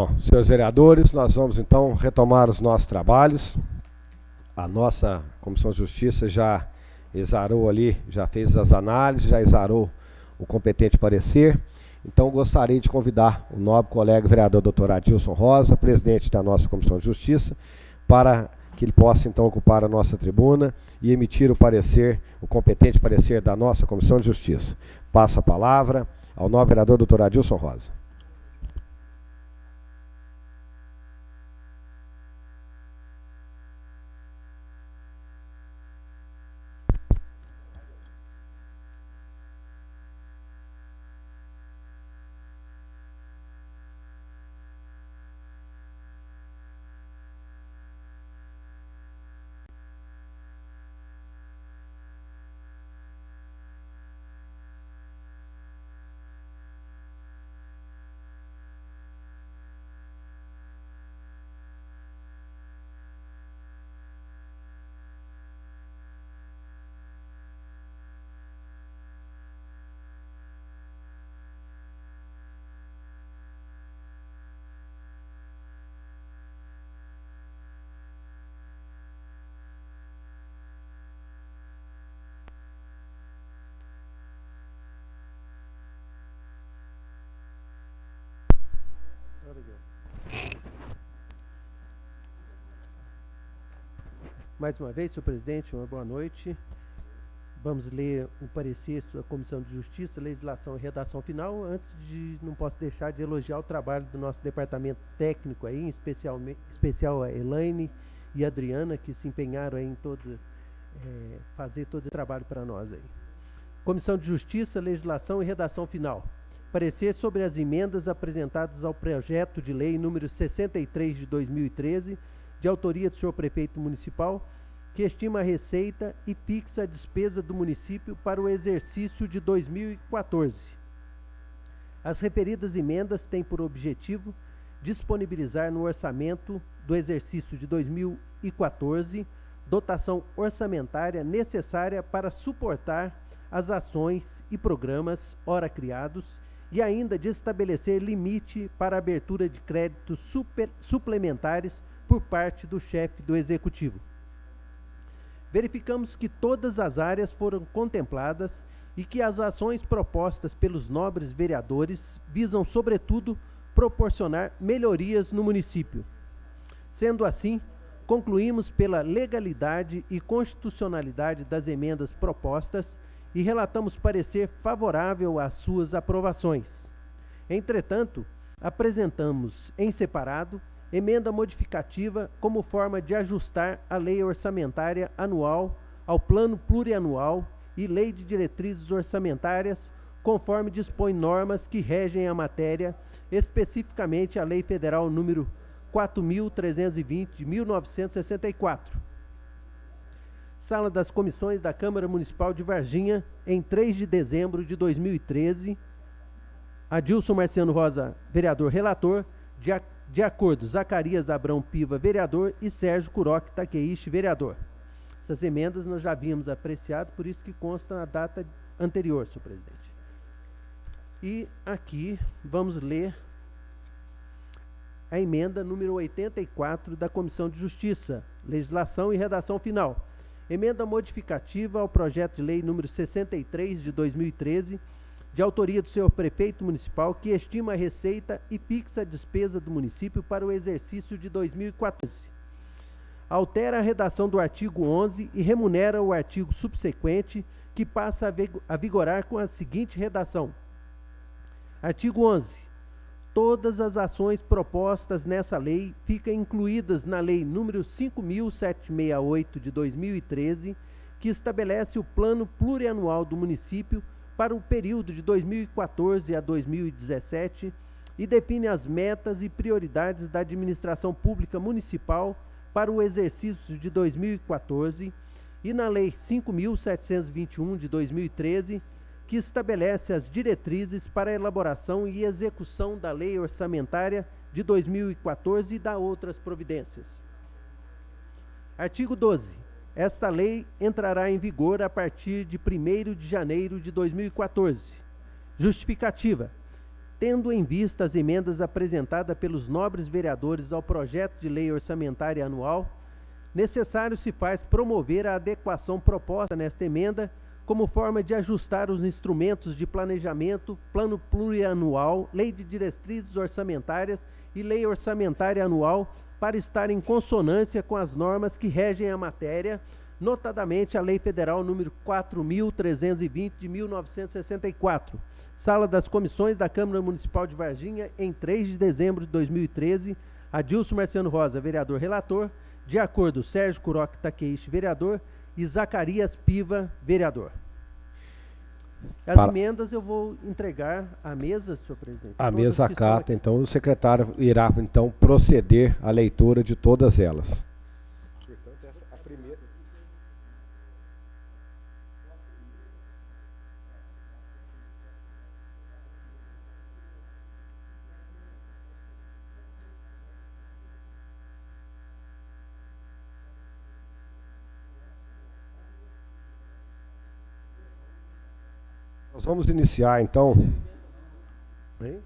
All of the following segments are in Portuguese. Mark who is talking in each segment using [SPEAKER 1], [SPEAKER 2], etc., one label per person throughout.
[SPEAKER 1] Bom, senhores vereadores, nós vamos então retomar os nossos trabalhos. A nossa Comissão de Justiça já exarou ali, já fez as análises, já exarou o competente parecer. Então, gostaria de convidar o nobre colega vereador Dr. Adilson Rosa, presidente da nossa Comissão de Justiça, para que ele possa então ocupar a nossa tribuna e emitir o parecer, o competente parecer da nossa Comissão de Justiça. Passo a palavra ao nobre vereador Dr. Adilson Rosa.
[SPEAKER 2] Mais uma vez, senhor presidente, uma boa noite. Vamos ler o parecer da Comissão de Justiça, Legislação e Redação Final. Não posso deixar de elogiar o trabalho do nosso departamento técnico aí, em especial a Elaine e a Adriana, que se empenharam aí em fazer todo o trabalho para nós aí. Comissão de Justiça, Legislação e Redação Final. Parecer sobre as emendas apresentadas ao projeto de lei número 63 de 2013, de autoria do senhor prefeito municipal, que estima a receita e fixa a despesa do município para o exercício de 2014. As referidas emendas têm por objetivo disponibilizar no orçamento do exercício de 2014 dotação orçamentária necessária para suportar as ações e programas ora criados e ainda de estabelecer limite para a abertura de créditos suplementares por parte do chefe do Executivo. Verificamos que todas as áreas foram contempladas e que as ações propostas pelos nobres vereadores visam, sobretudo, proporcionar melhorias no município. Sendo assim, concluímos pela legalidade e constitucionalidade das emendas propostas e relatamos parecer favorável às suas aprovações. Entretanto, apresentamos em separado emenda modificativa como forma de ajustar a lei orçamentária anual ao plano plurianual e lei de diretrizes orçamentárias, conforme dispõe normas que regem a matéria, especificamente a Lei Federal número 4.320 de 1964. Sala das Comissões da Câmara Municipal de Varginha, em 3 de dezembro de 2013. Adilson Marciano Rosa, vereador relator, de acordo, Zacarias Abrão Piva, vereador, e Sérgio Kuroki Takeishi, vereador. Essas emendas nós já havíamos apreciado, por isso que consta na data anterior, senhor presidente. E aqui vamos ler a emenda número 84 da Comissão de Justiça, Legislação e Redação Final. Emenda modificativa ao projeto de lei número 63 de 2013, de autoria do senhor prefeito municipal, que estima a receita e fixa a despesa do município para o exercício de 2014. Altera a redação do artigo 11 e remunera o artigo subsequente, que passa a vigorar com a seguinte redação. Artigo 11. Todas as ações propostas nessa lei ficam incluídas na lei número 5.768 de 2013, que estabelece o plano plurianual do município para o período de 2014 a 2017 e define as metas e prioridades da administração pública municipal para o exercício de 2014, e na Lei 5.721 de 2013, que estabelece as diretrizes para a elaboração e execução da Lei Orçamentária de 2014 e da outras providências. Artigo 12. Esta lei entrará em vigor a partir de 1º de janeiro de 2014. Justificativa. tendo em vista as emendas apresentadas pelos nobres vereadores ao projeto de lei orçamentária anual, necessário se faz promover a adequação proposta nesta emenda como forma de ajustar os instrumentos de planejamento, plano plurianual, lei de diretrizes orçamentárias e lei orçamentária anual para estar em consonância com as normas que regem a matéria, notadamente a Lei Federal número 4.320 de 1964, Sala das Comissões da Câmara Municipal de Varginha, em 3 de dezembro de 2013, Adilson Marciano Rosa, vereador relator, de acordo, Sérgio Kuroki Takeishi, vereador, e Zacarias Piva, vereador. As emendas eu vou entregar à mesa, senhor presidente.
[SPEAKER 1] A mesa acata, então o secretário irá então proceder à leitura de todas elas. Portanto, essa a primeira. Nós vamos iniciar, então. Hein?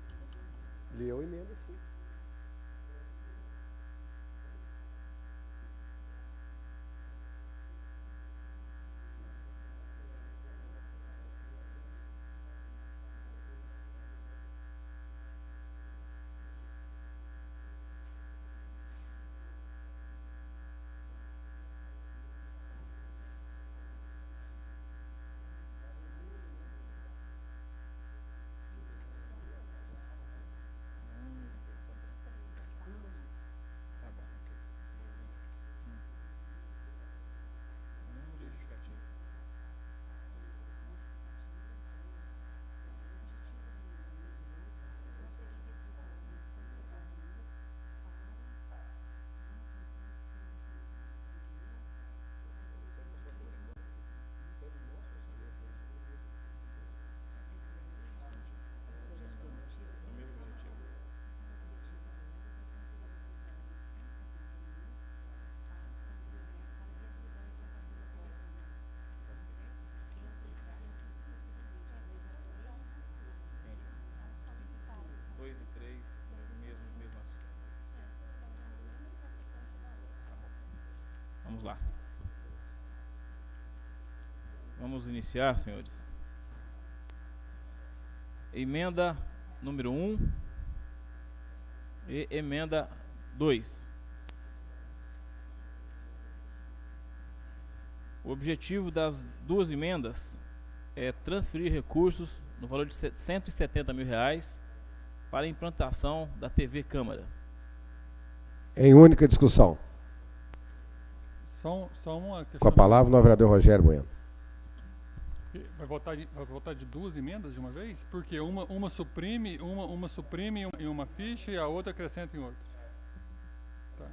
[SPEAKER 1] Leu emenda, sim.
[SPEAKER 3] Vamos lá. Vamos iniciar, senhores. Emenda número 1 e emenda 2. O objetivo das duas emendas é transferir recursos no valor de R$170 mil para a implantação da TV Câmara.
[SPEAKER 1] Em única discussão.
[SPEAKER 4] Só uma questão.
[SPEAKER 1] Com a palavra, o vereador Rogério Bueno.
[SPEAKER 4] Vai votar de duas emendas de uma vez? Porque uma suprime em uma ficha e a outra acrescenta em outra. Tá.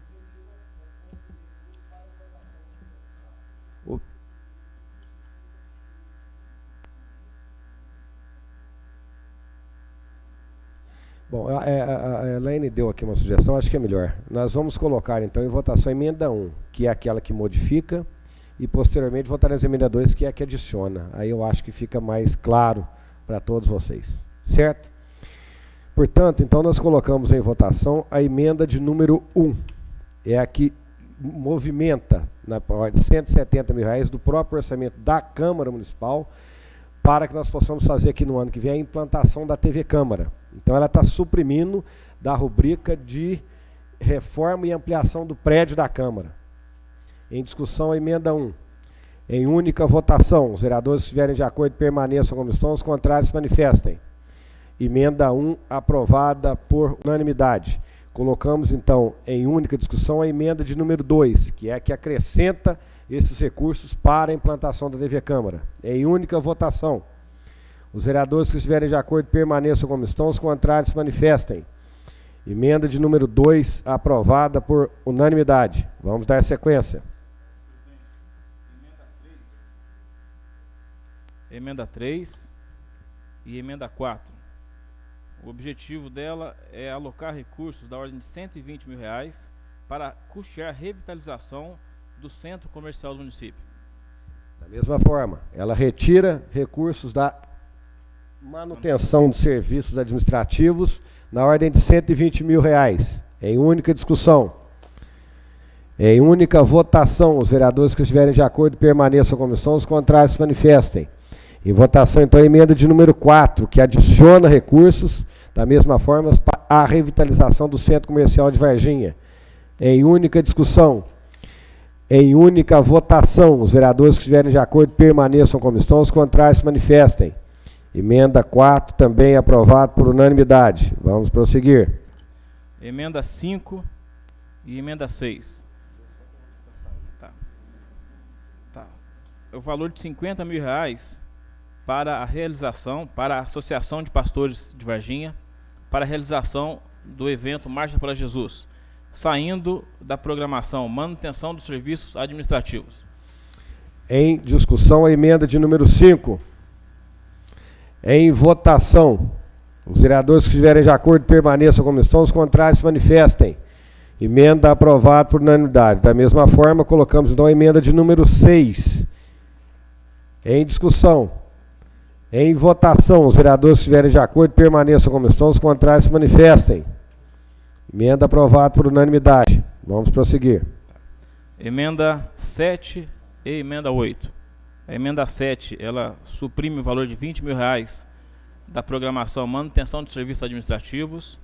[SPEAKER 1] Bom, a Elaine deu aqui uma sugestão, acho que é melhor. Nós vamos colocar então em votação a emenda 1, que é aquela que modifica, e posteriormente votar nas emenda 2, que é a que adiciona. Aí eu acho que fica mais claro para todos vocês, certo? Portanto, então nós colocamos em votação a emenda de número 1, é a que movimenta na ordem de R$170 mil do próprio orçamento da Câmara Municipal, para que nós possamos fazer aqui no ano que vem a implantação da TV Câmara. Então ela está suprimindo da rubrica de reforma e ampliação do prédio da Câmara. Em discussão, a emenda 1. Em única votação, os vereadores que estiverem de acordo permaneçam como estão, os contrários se manifestem. Emenda 1 aprovada por unanimidade. Colocamos então em única discussão a emenda de número 2, que é a que acrescenta esses recursos para a implantação da TV Câmara. Em única votação. Os vereadores que estiverem de acordo permaneçam como estão, os contrários se manifestem. Emenda de número 2 aprovada por unanimidade. Vamos dar sequência.
[SPEAKER 3] Emenda 3 e emenda 4. O objetivo dela é alocar recursos da ordem de R$120 mil para custear a revitalização do centro comercial do município.
[SPEAKER 1] Da mesma forma, ela retira recursos da Manutenção de serviços administrativos na ordem de R$120 mil. Em única discussão. Em única votação, os vereadores que estiverem de acordo permaneçam à comissão, os contrários se manifestem. Em votação, então, a emenda de número 4, que adiciona recursos, da mesma forma, à revitalização do Centro Comercial de Varginha. Em única discussão. Em única votação, os vereadores que estiverem de acordo permaneçam à comissão, os contrários se manifestem. Emenda 4, também aprovado por unanimidade. Vamos prosseguir.
[SPEAKER 3] Emenda 5 e emenda 6. Tá. O valor de R$50 mil para a realização, para a Associação de Pastores de Varginha, para a realização do evento Marcha para Jesus, saindo da programação Manutenção dos Serviços Administrativos.
[SPEAKER 1] Em discussão, a emenda de número 5. Em votação, os vereadores que estiverem de acordo permaneçam à comissão, os contrários se manifestem. Emenda aprovada por unanimidade. Da mesma forma, colocamos então a emenda de número 6. Em discussão. Em votação, os vereadores que estiverem de acordo permaneçam à comissão, os contrários se manifestem. Emenda aprovada por unanimidade. Vamos prosseguir.
[SPEAKER 3] Emenda 7 e emenda 8. A emenda 7, ela suprime o valor de R$20 mil da programação Manutenção de Serviços Administrativos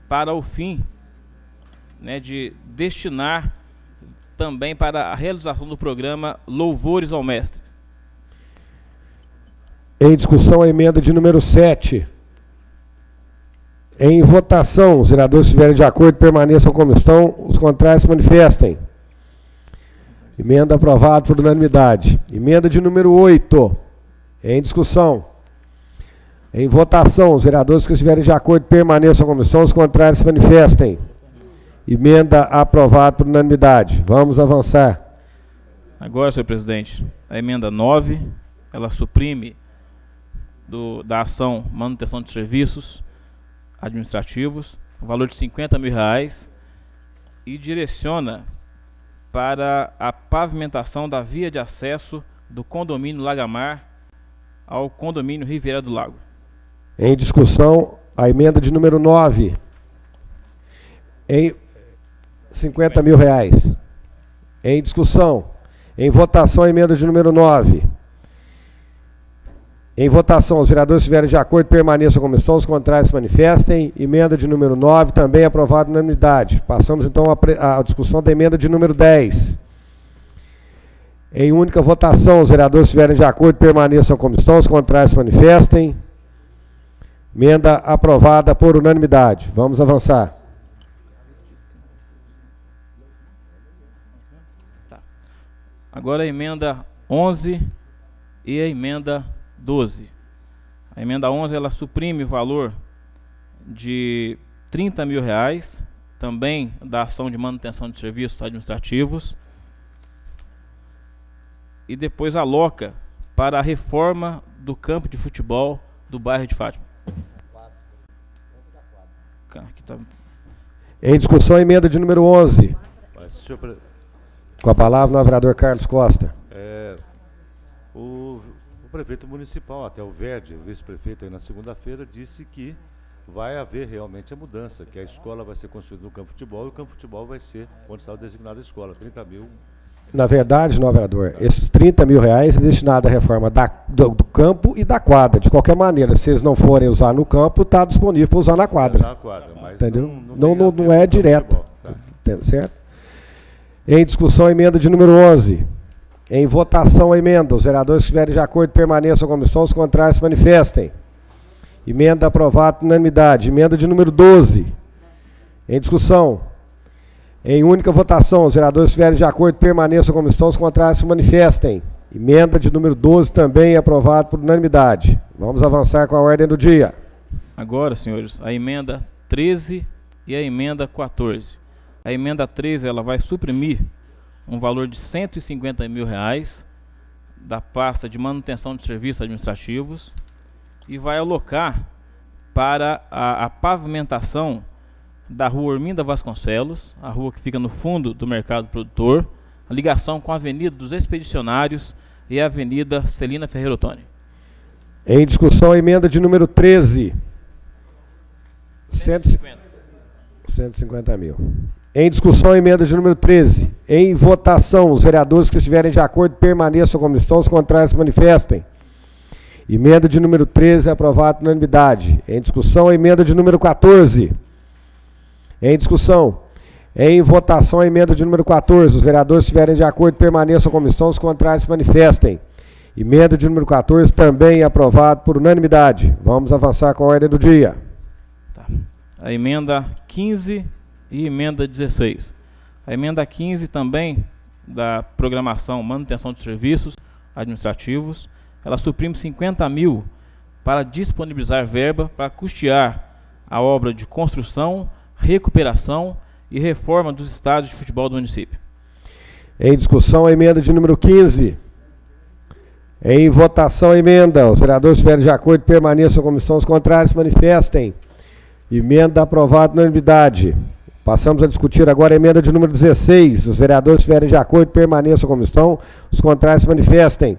[SPEAKER 3] para o fim, né, de destinar também para a realização do programa Louvores ao Mestre.
[SPEAKER 1] Em discussão, a emenda de número 7. Em votação, os vereadores que estiverem de acordo permaneçam à comissão, os contrários se manifestem. Emenda aprovada por unanimidade. Emenda de número 8. Em discussão. Em votação, os vereadores que estiverem de acordo permaneçam à comissão, os contrários se manifestem. Emenda aprovada por unanimidade. Vamos avançar.
[SPEAKER 3] Agora, senhor presidente, a emenda 9, ela suprime da ação Manutenção de Serviços Administrativos, o valor de R$50 mil e direciona para a pavimentação da via de acesso do condomínio Lagamar ao condomínio Riviera do Lago.
[SPEAKER 1] Em discussão, a emenda de número 9. Em R$50 mil. Em discussão. Em votação, a emenda de número 9. Em votação, os vereadores que estiverem de acordo permaneçam à comissão, os contrários se manifestem. Emenda de número 9, também aprovada por unanimidade. Passamos então à discussão da emenda de número 10. Em única votação, os vereadores que estiverem de acordo permaneçam à comissão, os contrários se manifestem. Emenda aprovada por unanimidade. Vamos avançar.
[SPEAKER 3] Agora a emenda 11 e a emenda 12. A emenda 11, ela suprime o valor de R$30 mil, também da ação de manutenção de serviços administrativos, e depois aloca para a reforma do campo de futebol do bairro de Fátima. Aqui tá.
[SPEAKER 1] Em discussão, a emenda de número 11. Com a palavra, o vereador Carlos Costa.
[SPEAKER 5] O prefeito municipal, até o Verde, o vice-prefeito, aí na segunda-feira, disse que vai haver realmente a mudança, que a escola vai ser construída no campo de futebol e o campo de futebol vai ser onde estava designada a escola, 30 mil.
[SPEAKER 1] Na verdade, não, vereador, esses R$30 mil é destinado à reforma do campo e da quadra. De qualquer maneira, se eles não forem usar no campo, está disponível para usar na quadra.
[SPEAKER 5] Mas
[SPEAKER 1] entendeu?
[SPEAKER 5] Não
[SPEAKER 1] é direto. Tá. Certo? Em discussão, a emenda de número 11. Em votação, a emenda. Os vereadores que estiverem de acordo permaneçam à comissão, os contrários se manifestem. Emenda aprovada por unanimidade. Emenda de número 12. Em discussão. Em única votação, os vereadores que estiverem de acordo permaneçam à comissão, os contrários se manifestem. Emenda de número 12 também aprovada por unanimidade. Vamos avançar com a ordem do dia.
[SPEAKER 3] Agora, senhores, a emenda 13 e a emenda 14. A emenda 13, ela vai suprimir um valor de R$150 mil da pasta de manutenção de serviços administrativos e vai alocar para a pavimentação da rua Orminda Vasconcelos, a rua que fica no fundo do Mercado Produtor, a ligação com a Avenida dos Expedicionários e a Avenida Celina Ferreira Ottoni.
[SPEAKER 1] Em discussão, a emenda de número 13. 150 mil. Em discussão, a emenda de número 13. Em votação, os vereadores que estiverem de acordo permaneçam como estão, os contrários se manifestem. Emenda de número 13 aprovada por unanimidade. Em discussão, a emenda de número 14. Em discussão. Em votação, a emenda de número 14. Os vereadores que estiverem de acordo permaneçam como estão, os contrários se manifestem. Emenda de número 14 também aprovada por unanimidade. Vamos avançar com a ordem do dia.
[SPEAKER 3] Tá. A emenda 15 e emenda 16. A emenda 15 também da programação manutenção de serviços administrativos. Ela suprime 50 mil para disponibilizar verba para custear a obra de construção, recuperação e reforma dos estádios de futebol do município.
[SPEAKER 1] Em discussão, a emenda de número 15. Em votação, a emenda. Os vereadores que estiverem de acordo permaneçam como estão, os contrários se manifestem. Emenda aprovada por unanimidade. Passamos a discutir agora a emenda de número 16. Os vereadores que estiverem de acordo permaneçam como estão, os contrários se manifestem.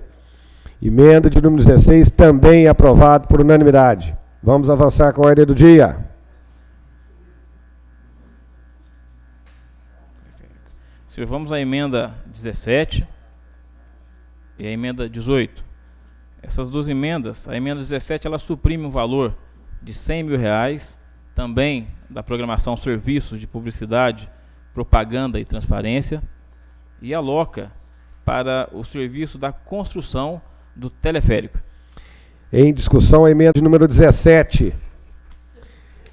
[SPEAKER 1] Emenda de número 16 também aprovado por unanimidade. Vamos avançar com a ordem do dia.
[SPEAKER 3] Vamos à emenda 17 e a emenda 18. Essas duas emendas, a emenda 17 ela suprime um valor de R$100 mil, também da programação serviços de publicidade, propaganda e transparência, e aloca para o serviço da construção do teleférico.
[SPEAKER 1] Em discussão, a emenda de número 17.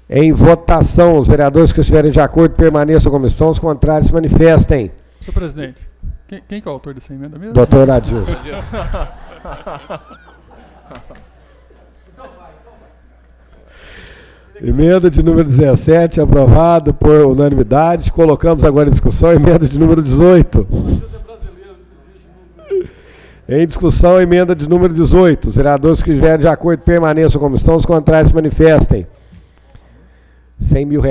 [SPEAKER 1] Em votação, os vereadores que estiverem de acordo permaneçam como estão, os contrários se manifestem.
[SPEAKER 4] Senhor presidente, quem que é o autor dessa emenda mesmo?
[SPEAKER 1] Doutor Adilson. Emenda de número 17, aprovado por unanimidade. Colocamos agora em discussão a emenda de número 18. Em discussão, a emenda de número 18. Os vereadores que estiverem de acordo permaneçam como estão, os contrários se manifestem. R$100 mil.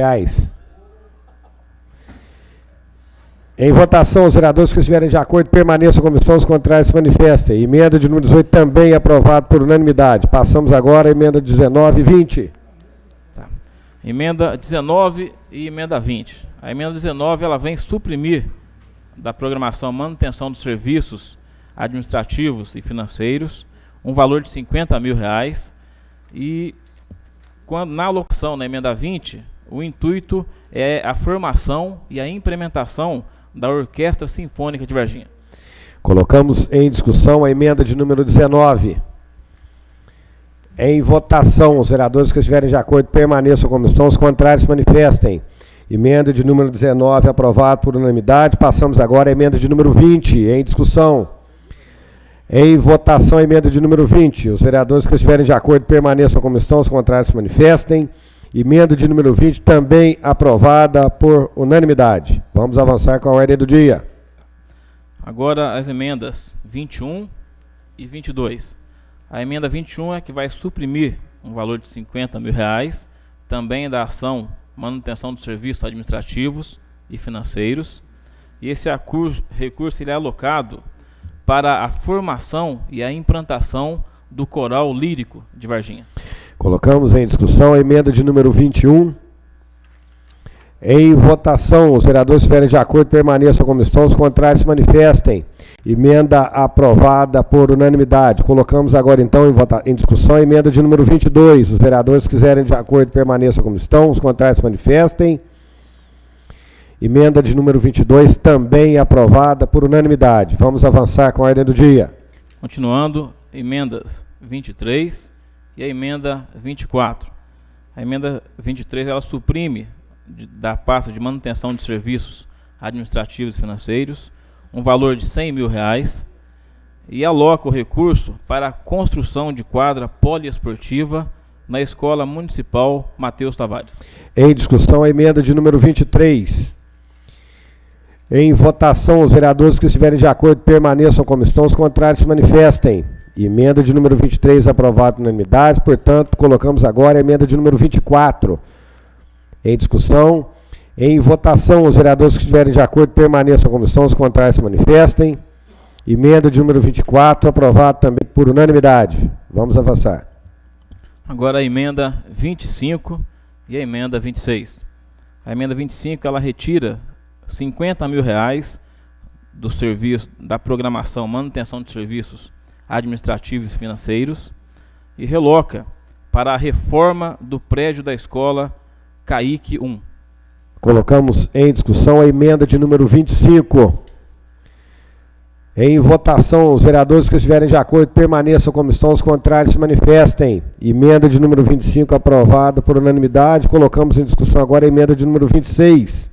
[SPEAKER 1] Em votação, os vereadores que estiverem de acordo permaneçam como estão, os contrários se manifestem. Emenda de número 18 também aprovado por unanimidade. Passamos agora à emenda 19 e 20.
[SPEAKER 3] Tá. Emenda 19 e emenda 20. A emenda 19 ela vem suprimir da programação manutenção dos serviços administrativos e financeiros um valor de R$50 mil e quando na alocação na emenda 20 o intuito é a formação e a implementação da Orquestra Sinfônica de Varginha.
[SPEAKER 1] Colocamos em discussão a emenda de número 19. Em votação, os vereadores que estiverem de acordo permaneçam como estão, os contrários se manifestem. Emenda de número 19 aprovado por unanimidade. Passamos agora à emenda de número 20. Em discussão. Em votação, a emenda de número 20. Os vereadores que estiverem de acordo permaneçam como estão, os contrários se manifestem. Emenda de número 20 também aprovada por unanimidade. Vamos avançar com a ordem do dia.
[SPEAKER 3] Agora as emendas 21 e 22. A emenda 21 é que vai suprimir um valor de R$50 mil, também da ação manutenção dos serviços administrativos e financeiros. E esse recurso ele é alocado para a formação e a implantação do coral lírico de Varginha.
[SPEAKER 1] Colocamos em discussão a emenda de número 21. Em votação, os vereadores que estiverem de acordo permaneçam como estão, os contrários se manifestem. Emenda aprovada por unanimidade. Colocamos agora então em discussão a emenda de número 22. Os vereadores que quiserem de acordo permaneçam como estão, os contrários se manifestem. Emenda de número 22 também aprovada por unanimidade. Vamos avançar com a ordem do dia.
[SPEAKER 3] Continuando, emendas 23 e a emenda 24. A emenda 23 ela suprime da pasta de manutenção de serviços administrativos e financeiros um valor de R$100 mil e aloca o recurso para a construção de quadra poliesportiva na Escola Municipal Mateus Tavares. Em
[SPEAKER 1] discussão a emenda de número 23. Em votação, os vereadores que estiverem de acordo permaneçam como estão, os contrários se manifestem. Emenda de número 23 aprovada por unanimidade, portanto, colocamos agora a emenda de número 24. Em discussão, em votação, os vereadores que estiverem de acordo permaneçam como estão, os contrários se manifestem. Emenda de número 24 aprovada também por unanimidade. Vamos avançar.
[SPEAKER 3] Agora a emenda 25 e a emenda 26. A emenda 25, ela retira R$50 mil do serviço da programação manutenção de serviços administrativos e financeiros e reloca para a reforma do prédio da escola CAIC 1.
[SPEAKER 1] Colocamos em discussão a emenda de número 25. Em votação, os vereadores que estiverem de acordo permaneçam como estão, os contrários se manifestem. Emenda de número 25 aprovada por unanimidade. Colocamos em discussão agora a emenda de número 26.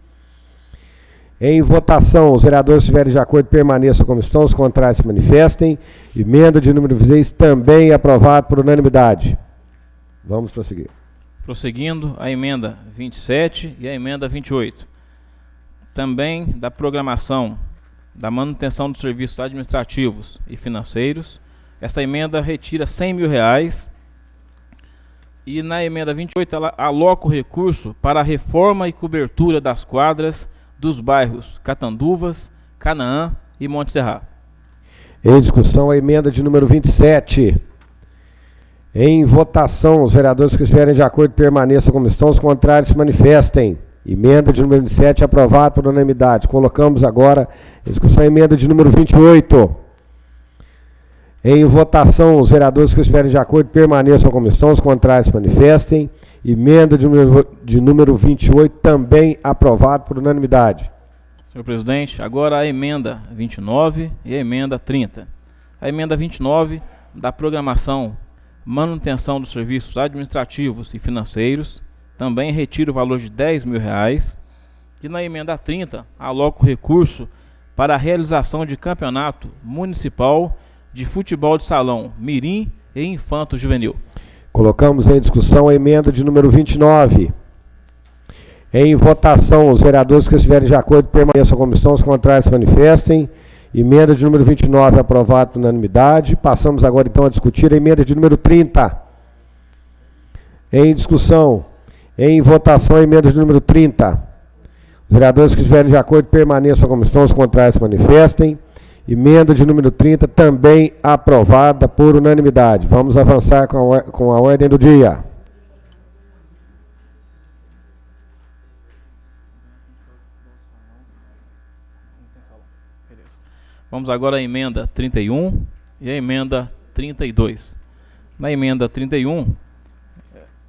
[SPEAKER 1] Em votação, os vereadores que estiverem de acordo permaneçam como estão, os contrários se manifestem. Emenda de número 26 também aprovada por unanimidade. Vamos prosseguir.
[SPEAKER 3] Prosseguindo, a emenda 27 e a emenda 28. Também da programação da manutenção dos serviços administrativos e financeiros. Essa emenda retira R$100 mil. E na emenda 28 ela aloca o recurso para a reforma e cobertura das quadras dos bairros Catanduvas, Canaã e Monte Serra.
[SPEAKER 1] Em discussão a emenda de número 27. Em votação, os vereadores que estiverem de acordo permaneçam como estão, os contrários se manifestem. Emenda de número 27 aprovada por unanimidade. Colocamos agora em discussão a emenda de número 28. Em votação, os vereadores que estiverem de acordo permaneçam como estão, os contrários se manifestem. Emenda de número 28 também aprovada por unanimidade.
[SPEAKER 3] Senhor presidente, agora a emenda 29 e a emenda 30. A emenda 29 da programação manutenção dos serviços administrativos e financeiros também retira o valor de R$10 mil. E na emenda 30 aloca o recurso para a realização de campeonato municipal de futebol de salão mirim e infanto juvenil.
[SPEAKER 1] Colocamos em discussão a emenda de número 29. Em votação, os vereadores que estiverem de acordo permaneçam como estão, os contrários se manifestem. Emenda de número 29 aprovada por unanimidade. Passamos agora então a discutir a emenda de número 30. Em discussão, em votação a emenda de número 30. Os vereadores que estiverem de acordo permaneçam como estão, os contrários se manifestem. Emenda de número 30 também aprovada por unanimidade. Vamos avançar com a ordem do dia.
[SPEAKER 3] Vamos agora à emenda 31 e a emenda 32. Na emenda 31,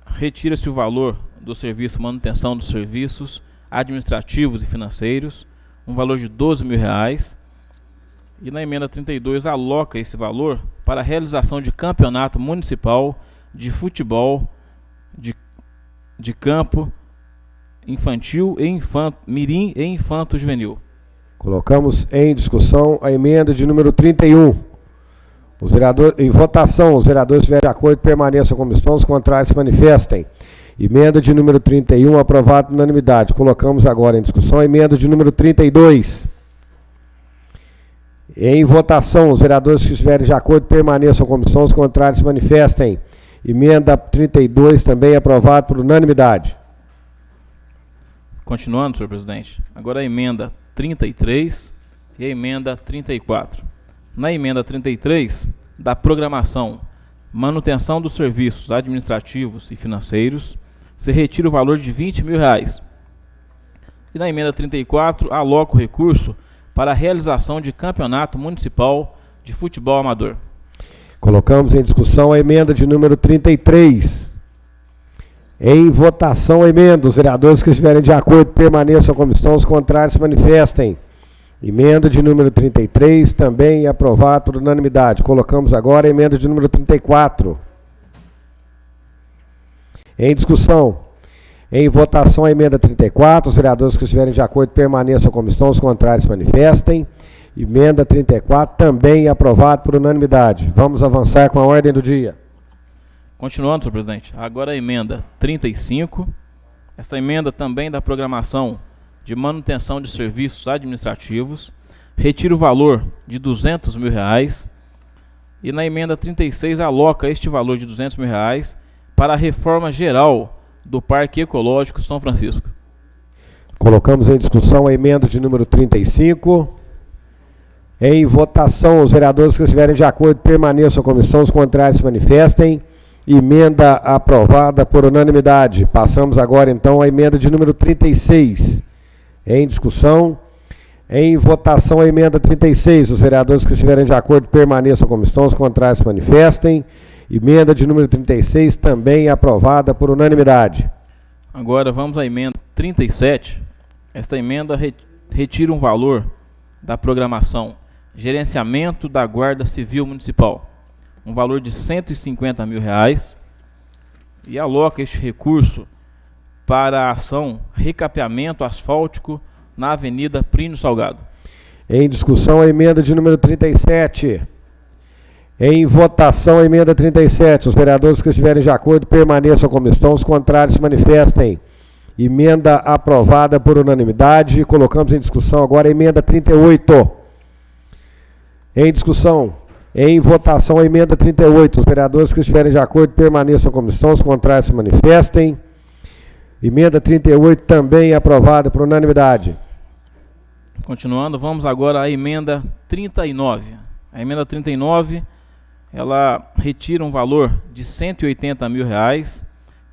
[SPEAKER 3] retira-se o valor do serviço manutenção dos serviços administrativos e financeiros, um valor de R$12 mil. E na emenda 32 aloca esse valor para a realização de campeonato municipal de futebol de campo infantil e mirim e infanto juvenil.
[SPEAKER 1] Colocamos em discussão a emenda de número 31. Os vereadores, em votação, os vereadores estiverem de acordo permaneçam como estão, os contrários se manifestem. Emenda de número 31 aprovada por unanimidade. Colocamos agora em discussão a emenda de número 32. Em votação, os vereadores que estiverem de acordo permaneçam como estão, os contrários se manifestem. Emenda 32 também aprovada por unanimidade.
[SPEAKER 3] Continuando, senhor presidente. Agora a emenda 33 e a emenda 34. Na emenda 33, da programação manutenção dos serviços administrativos e financeiros, se retira o valor de R$20 mil. E na emenda 34, aloca o recurso para a realização de campeonato municipal de futebol amador.
[SPEAKER 1] Colocamos em discussão a emenda de número 33. Em votação a emenda. Os vereadores que estiverem de acordo permaneçam como estão, os contrários se manifestem. Emenda de número 33 também aprovada por unanimidade. Colocamos agora a emenda de número 34. Em discussão. Em votação a emenda 34. Os vereadores que estiverem de acordo permaneçam como estão, os contrários se manifestem. Emenda 34 também aprovada por unanimidade. Vamos avançar com a ordem do dia.
[SPEAKER 3] Continuando, senhor presidente, agora a emenda 35, essa emenda também da programação de manutenção de serviços administrativos, retira o valor de R$200 mil e na emenda 36 aloca este valor de R$200 mil para a reforma geral do Parque Ecológico São Francisco.
[SPEAKER 1] Colocamos em discussão a emenda de número 35. Em votação, os vereadores que estiverem de acordo permaneçam como estão, os contrários se manifestem. Emenda aprovada por unanimidade. Passamos agora, então, à emenda de número 36. Em discussão. Em votação, a emenda 36. Os vereadores que estiverem de acordo permaneçam como estão, os contrários se manifestem. Emenda de número 36, também aprovada por unanimidade.
[SPEAKER 3] Agora vamos à emenda 37. Esta emenda retira um valor da programação Gerenciamento da Guarda Civil Municipal, um valor de R$150 mil, e aloca este recurso para a ação recapeamento asfáltico na Avenida Plínio Salgado.
[SPEAKER 1] Em discussão, a emenda de número 37. Em votação, a emenda 37. Os vereadores que estiverem de acordo permaneçam como estão, os contrários se manifestem. Emenda aprovada por unanimidade. Colocamos em discussão agora a emenda 38. Em discussão. Em votação, a emenda 38. Os vereadores que estiverem de acordo permaneçam como estão, os contrários se manifestem. Emenda 38 também aprovada por unanimidade.
[SPEAKER 3] Continuando, vamos agora à emenda 39. A emenda 39, ela retira um valor de R$180 mil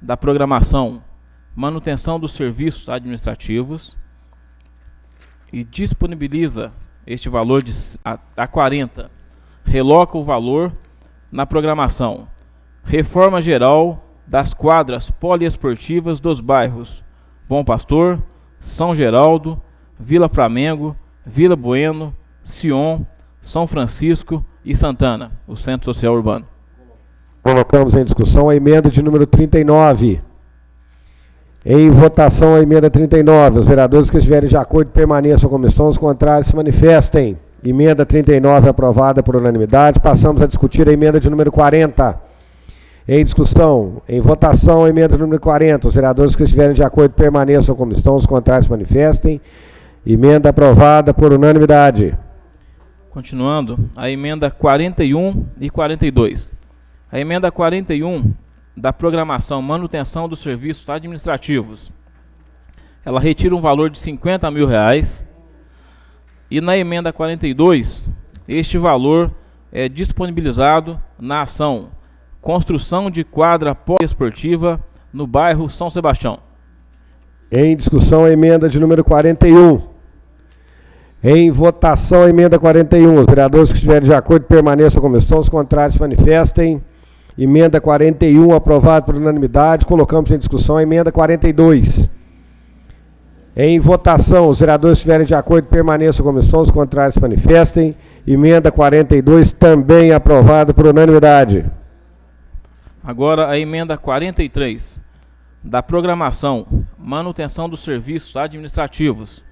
[SPEAKER 3] da programação Manutenção dos Serviços Administrativos e disponibiliza este valor a 40. Reloca o valor na programação Reforma Geral das quadras poliesportivas dos bairros Bom Pastor, São Geraldo, Vila Flamengo, Vila Bueno, Sion, São Francisco e Santana, o Centro Social Urbano.
[SPEAKER 1] Colocamos em discussão a emenda de número 39. Em votação, a emenda 39. Os vereadores que estiverem de acordo permaneçam como estão, os contrários se manifestem. Emenda 39 aprovada por unanimidade. Passamos a discutir a emenda de número 40. Em discussão, em votação, a emenda de número 40. Os vereadores que estiverem de acordo permaneçam como estão, os contrários se manifestem. Emenda aprovada por unanimidade.
[SPEAKER 3] Continuando, a emenda 41 e 42. A emenda 41 da programação Manutenção dos Serviços Administrativos. Ela retira um valor de R$50 mil. E na emenda 42, este valor é disponibilizado na ação Construção de Quadra Poliesportiva no bairro São Sebastião.
[SPEAKER 1] Em discussão, a emenda de número 41. Em votação, a emenda 41. Os vereadores que estiverem de acordo permaneçam como estão, os contrários se manifestem. Emenda 41, aprovada por unanimidade. Colocamos em discussão a emenda 42. Em votação, os vereadores que estiverem de acordo permaneçam como estão, os contrários se manifestem. Emenda 42, também aprovada por unanimidade.
[SPEAKER 3] Agora a emenda 43, da programação Manutenção dos Serviços Administrativos.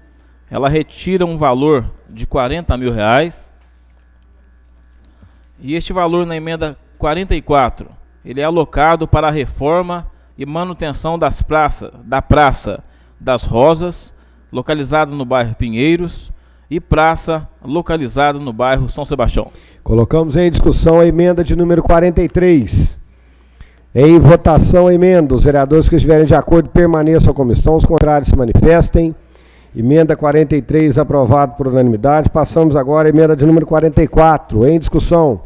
[SPEAKER 3] Ela retira um valor de R$40 mil. E este valor na emenda 44, ele é alocado para a reforma e manutenção da Praça das Rosas, localizada no bairro Pinheiros, e praça localizada no bairro São Sebastião.
[SPEAKER 1] Colocamos em discussão a emenda de número 43. Em votação, a emenda. Os vereadores que estiverem de acordo permaneçam como estão, os contrários se manifestem. Emenda 43 aprovada por unanimidade. Passamos agora à emenda de número 44. Em discussão.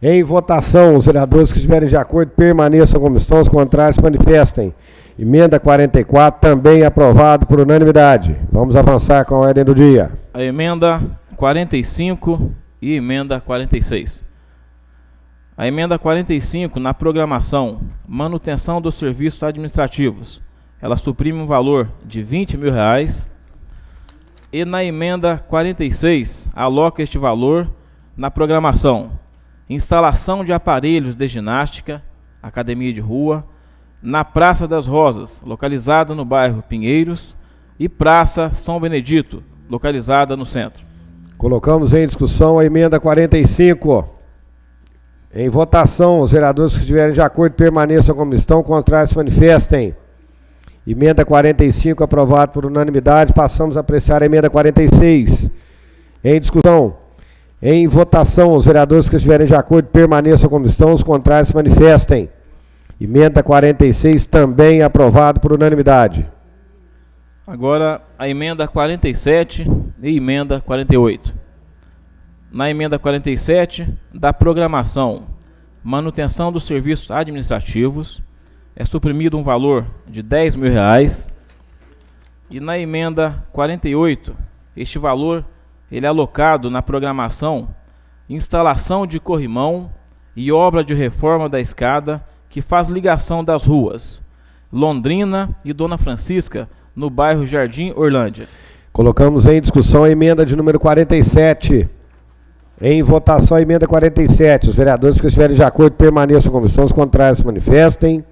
[SPEAKER 1] Em votação, os vereadores que estiverem de acordo permaneçam como estão, os contrários se manifestem. Emenda 44 também aprovada por unanimidade. Vamos avançar com a ordem do dia.
[SPEAKER 3] A emenda 45 e emenda 46. A emenda 45, na programação Manutenção dos Serviços Administrativos, ela suprime um valor de R$20 mil. E na emenda 46, aloca este valor na programação Instalação de aparelhos de ginástica, academia de rua, na Praça das Rosas, localizada no bairro Pinheiros, e Praça São Benedito, localizada no centro.
[SPEAKER 1] Colocamos em discussão a emenda 45. Em votação, os vereadores que estiverem de acordo permaneçam como estão, contrários se manifestem. Emenda 45 aprovada por unanimidade. Passamos a apreciar a emenda 46. Em discussão. Em votação, os vereadores que estiverem de acordo permaneçam como estão, os contrários se manifestem. Emenda 46 também aprovado por unanimidade.
[SPEAKER 3] Agora a emenda 47 e emenda 48. Na emenda 47, da programação manutenção dos serviços administrativos, é suprimido um valor de R$10.000. E na emenda 48, este valor ele é alocado na programação instalação de corrimão e obra de reforma da escada que faz ligação das ruas Londrina e Dona Francisca, no bairro Jardim Orlândia.
[SPEAKER 1] Colocamos em discussão a emenda de número 47. Em votação a emenda 47. Os vereadores que estiverem de acordo permaneçam na comissão, os contrários se manifestem.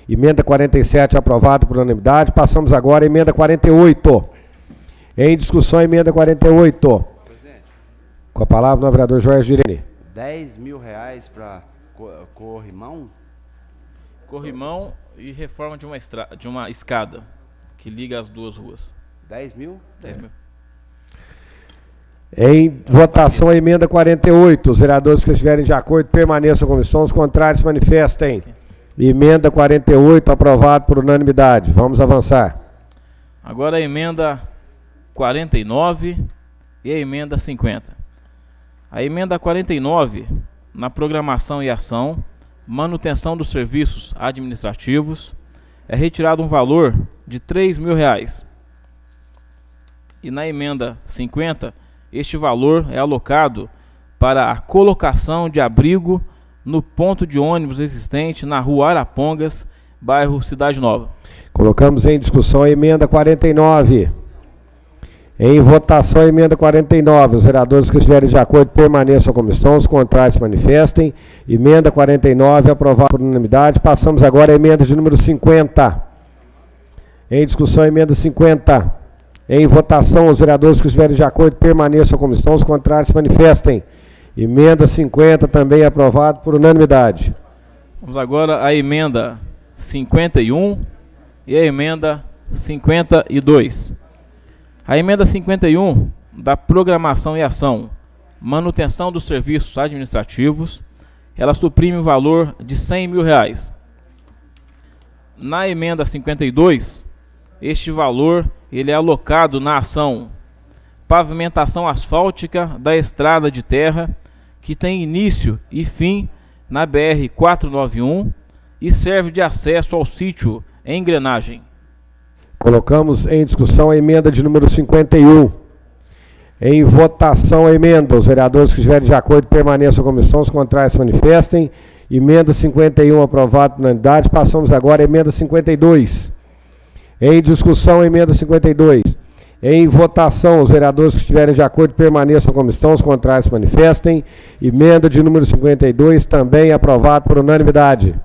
[SPEAKER 1] Emenda 47 aprovada por unanimidade. Passamos agora à emenda 48. Em discussão a emenda 48.
[SPEAKER 6] Presidente.
[SPEAKER 1] Com a palavra o vereador Jorge Girene.
[SPEAKER 6] R$10.000 para corrimão?
[SPEAKER 3] Corrimão e reforma de uma escada que liga as duas ruas.
[SPEAKER 6] 10 mil?
[SPEAKER 3] 10 mil.
[SPEAKER 1] Em votação a emenda 48. Os vereadores que estiverem de acordo permaneçam na comissão, os contrários se manifestem. Emenda 48 aprovado por unanimidade. Vamos avançar.
[SPEAKER 3] Agora a emenda 49 e a emenda 50. A emenda 49, na programação e ação, manutenção dos serviços administrativos, é retirado um valor de R$3.000. E na emenda 50, este valor é alocado para a colocação de abrigo no ponto de ônibus existente na rua Arapongas, bairro Cidade Nova.
[SPEAKER 1] Colocamos em discussão a emenda 49. Em votação a emenda 49. Os vereadores que estiverem de acordo permaneçam na comissão, os contrários se manifestem. Emenda 49 aprovada por unanimidade. Passamos agora à emenda de número 50. Em discussão a emenda 50. Em votação, os vereadores que estiverem de acordo permaneçam na comissão, os contrários se manifestem. Emenda 50 também aprovada por unanimidade.
[SPEAKER 3] Vamos agora à emenda 51 e a emenda 52. A emenda 51, da programação e ação, manutenção dos serviços administrativos, ela suprime o valor de R$100.000. Na emenda 52, este valor ele é alocado na ação pavimentação asfáltica da estrada de terra, que tem início e fim na BR-491 e serve de acesso ao sítio Engrenagem.
[SPEAKER 1] Colocamos em discussão a emenda de número 51. Em votação a emenda. Os vereadores que estiverem de acordo permaneçam na comissão, os contrários se manifestem. Emenda 51 aprovada por unanimidade. Passamos agora à emenda 52. Em discussão a emenda 52. Em votação, os vereadores que estiverem de acordo permaneçam na comissão, os contrários se manifestem. Emenda de número 52 também aprovada por unanimidade.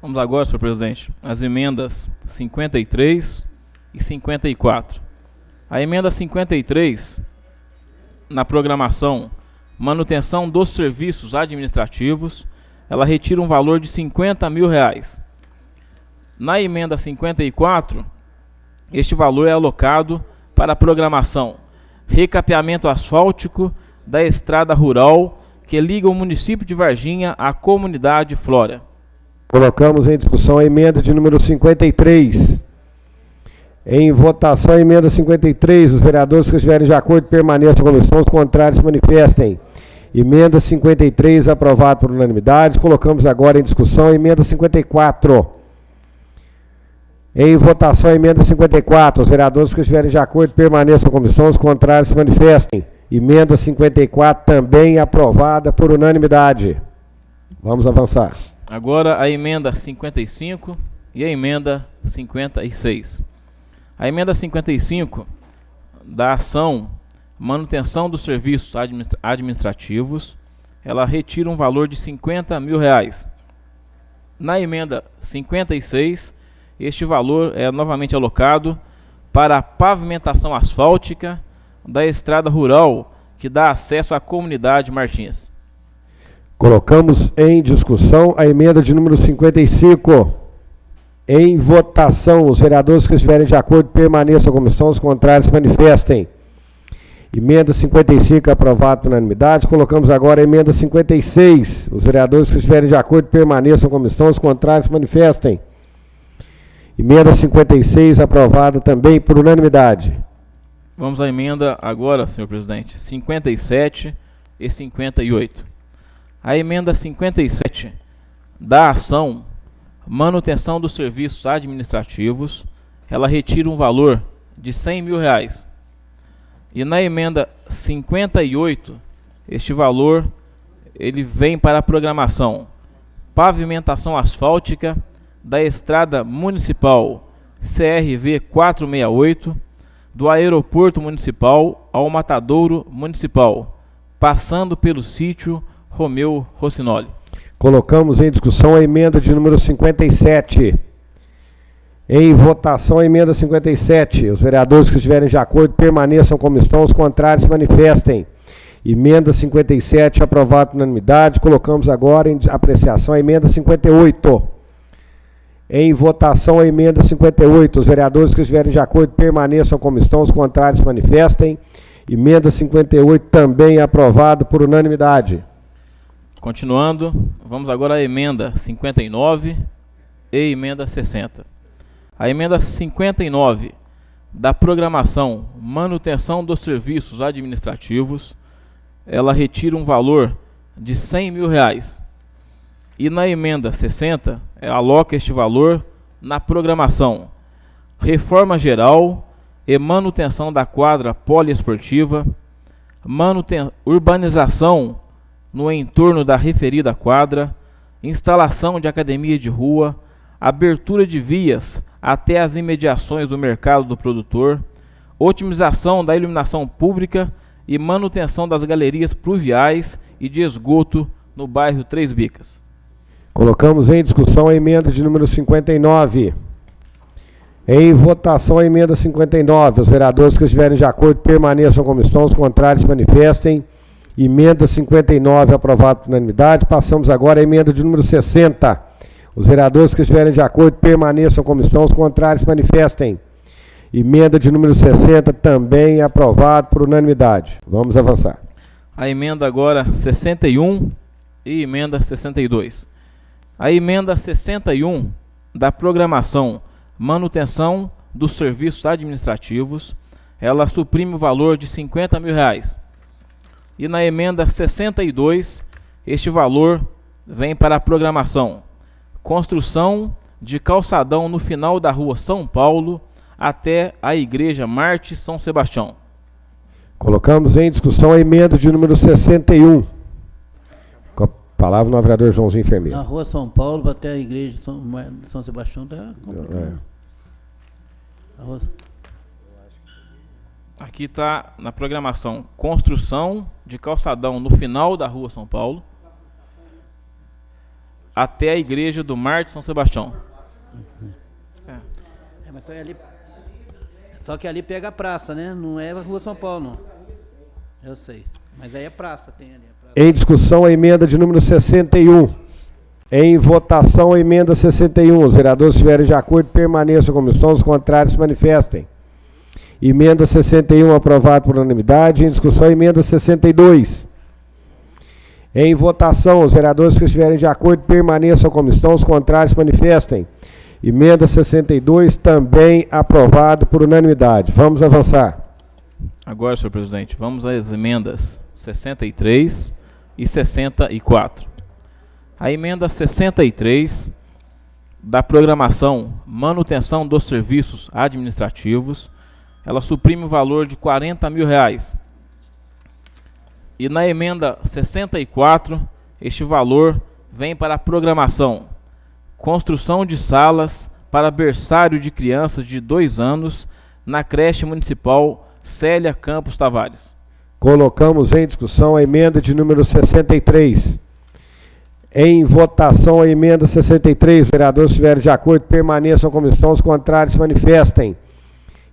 [SPEAKER 3] Vamos agora, senhor presidente, as emendas 53 e 54. A emenda 53, na programação manutenção dos serviços administrativos, ela retira um valor de R$50.000. Na emenda 54, este valor é alocado para a programação recapeamento asfáltico da estrada rural que liga o município de Varginha à comunidade Flora.
[SPEAKER 1] Colocamos em discussão a emenda de número 53. Em votação a emenda 53. Os vereadores que estiverem de acordo permaneçam na comissão, os contrários se manifestem. Emenda 53 aprovada por unanimidade. Colocamos agora em discussão a emenda 54. Em votação a emenda 54. Os vereadores que estiverem de acordo permaneçam na comissão, os contrários se manifestem. Emenda 54 também aprovada por unanimidade. Vamos avançar.
[SPEAKER 3] Agora a emenda 55 e a emenda 56. A emenda 55 da ação manutenção dos serviços administrativos, ela retira um valor de R$50.000. Na emenda 56, este valor é novamente alocado para a pavimentação asfáltica da estrada rural que dá acesso à comunidade Martins.
[SPEAKER 1] Colocamos em discussão a emenda de número 55. Em votação, os vereadores que estiverem de acordo permaneçam na comissão, os contrários se manifestem. Emenda 55 aprovada por unanimidade. Colocamos agora a emenda 56. Os vereadores que estiverem de acordo permaneçam na comissão, os contrários se manifestem. Emenda 56 aprovada também por unanimidade.
[SPEAKER 3] Vamos à emenda agora, senhor presidente, 57 e 58. A emenda 57 da ação manutenção dos serviços administrativos, ela retira um valor de R$100 mil. E na emenda 58, este valor ele vem para a programação pavimentação asfáltica da estrada municipal CRV 468 do aeroporto municipal ao matadouro municipal, passando pelo sítio Romeu Rossinoli.
[SPEAKER 1] Colocamos em discussão a emenda de número 57. Em votação a emenda 57. Os vereadores que estiverem de acordo permaneçam como estão, os contrários se manifestem. Emenda 57 aprovada por unanimidade. Colocamos agora em apreciação a emenda 58. Em votação a emenda 58. Os vereadores que estiverem de acordo permaneçam como estão, os contrários se manifestem. Emenda 58 também aprovada por unanimidade.
[SPEAKER 3] Continuando, vamos agora à emenda 59 e emenda 60. A emenda 59 da programação manutenção dos serviços administrativos, ela retira um valor de R$100 mil. E na emenda 60, ela aloca este valor na programação reforma geral e manutenção da quadra poliesportiva, urbanização no entorno da referida quadra, instalação de academia de rua, abertura de vias até as imediações do mercado do produtor, otimização da iluminação pública e manutenção das galerias pluviais e de esgoto no bairro Três Bicas.
[SPEAKER 1] Colocamos em discussão a emenda de número 59. Em votação a emenda 59. Os vereadores que estiverem de acordo permaneçam como estão, os contrários se manifestem. Emenda 59 aprovada por unanimidade. Passamos agora à emenda de número 60. Os vereadores que estiverem de acordo permaneçam como estão, os contrários se manifestem. Emenda de número 60 também aprovada por unanimidade. Vamos avançar.
[SPEAKER 3] A emenda agora 61 e emenda 62. A emenda 61 da programação manutenção dos serviços administrativos, ela suprime o valor de R$50 mil. E na emenda 62, este valor vem para a programação construção de calçadão no final da rua São Paulo até a igreja Marte São Sebastião.
[SPEAKER 1] Colocamos em discussão a emenda de número 61. Com a palavra no vereador Joãozinho Enfermeiro.
[SPEAKER 7] Na rua São Paulo até a igreja São Sebastião está complicado.
[SPEAKER 3] Aqui está na programação construção de calçadão no final da rua São Paulo até a igreja do Marte São Sebastião.
[SPEAKER 7] Mas só que ali pega a praça, né? Não é a rua São Paulo, não. Eu sei. Mas aí é praça, tem ali. Praça.
[SPEAKER 1] Em discussão a emenda de número 61. Em votação a emenda 61. Os vereadores que estiverem de acordo permaneçam como estão, os contrários se manifestem. Emenda 61 aprovada por unanimidade. Em discussão a emenda 62. Em votação, os vereadores que estiverem de acordo permaneçam como estão, os contrários se manifestem. Emenda 62 também aprovado por unanimidade. Vamos avançar.
[SPEAKER 3] Agora, senhor presidente, vamos às emendas 63 e 64. A emenda 63 da programação manutenção dos serviços administrativos, ela suprime o valor de R$40 mil. E na emenda 64, este valor vem para a programação construção de salas para berçário de crianças de 2 anos na creche municipal Célia Campos Tavares.
[SPEAKER 1] Colocamos em discussão a emenda de número 63. Em votação a emenda 63. Os vereadores que estiverem de acordo permaneçam como estão, os contrários se manifestem.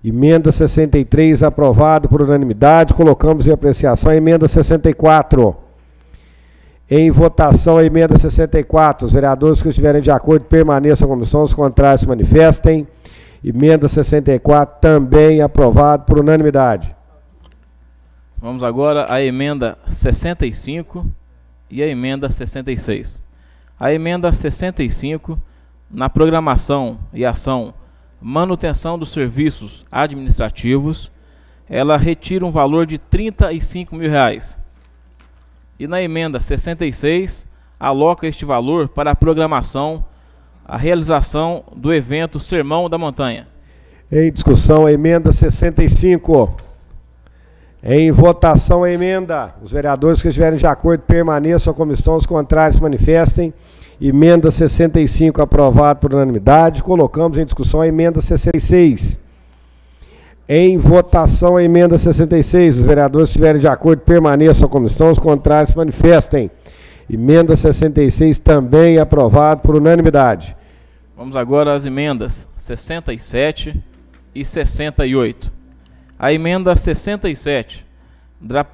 [SPEAKER 1] Emenda 63 aprovado por unanimidade. Colocamos em apreciação a emenda 64. Em votação a emenda 64. Os vereadores que estiverem de acordo permaneçam como estão, os contrários se manifestem. Emenda 64 também aprovado por unanimidade.
[SPEAKER 3] Vamos agora à emenda 65 e a emenda 66. A emenda 65, na programação e ação manutenção dos serviços administrativos, ela retira um valor de R$35 mil. E na emenda 66, aloca este valor para a programação, a realização do evento Sermão da Montanha.
[SPEAKER 1] Em discussão, a emenda 65. Em votação, a emenda. Os vereadores que estiverem de acordo permaneçam à comissão, os contrários se manifestem. Emenda 65, aprovado por unanimidade. Colocamos em discussão a emenda 66. Em votação, a emenda 66. Os vereadores que estiverem de acordo permaneçam à comissão, os contrários se manifestem. Emenda 66, também aprovado por unanimidade.
[SPEAKER 3] Vamos agora às emendas 67 e 68. A emenda 67,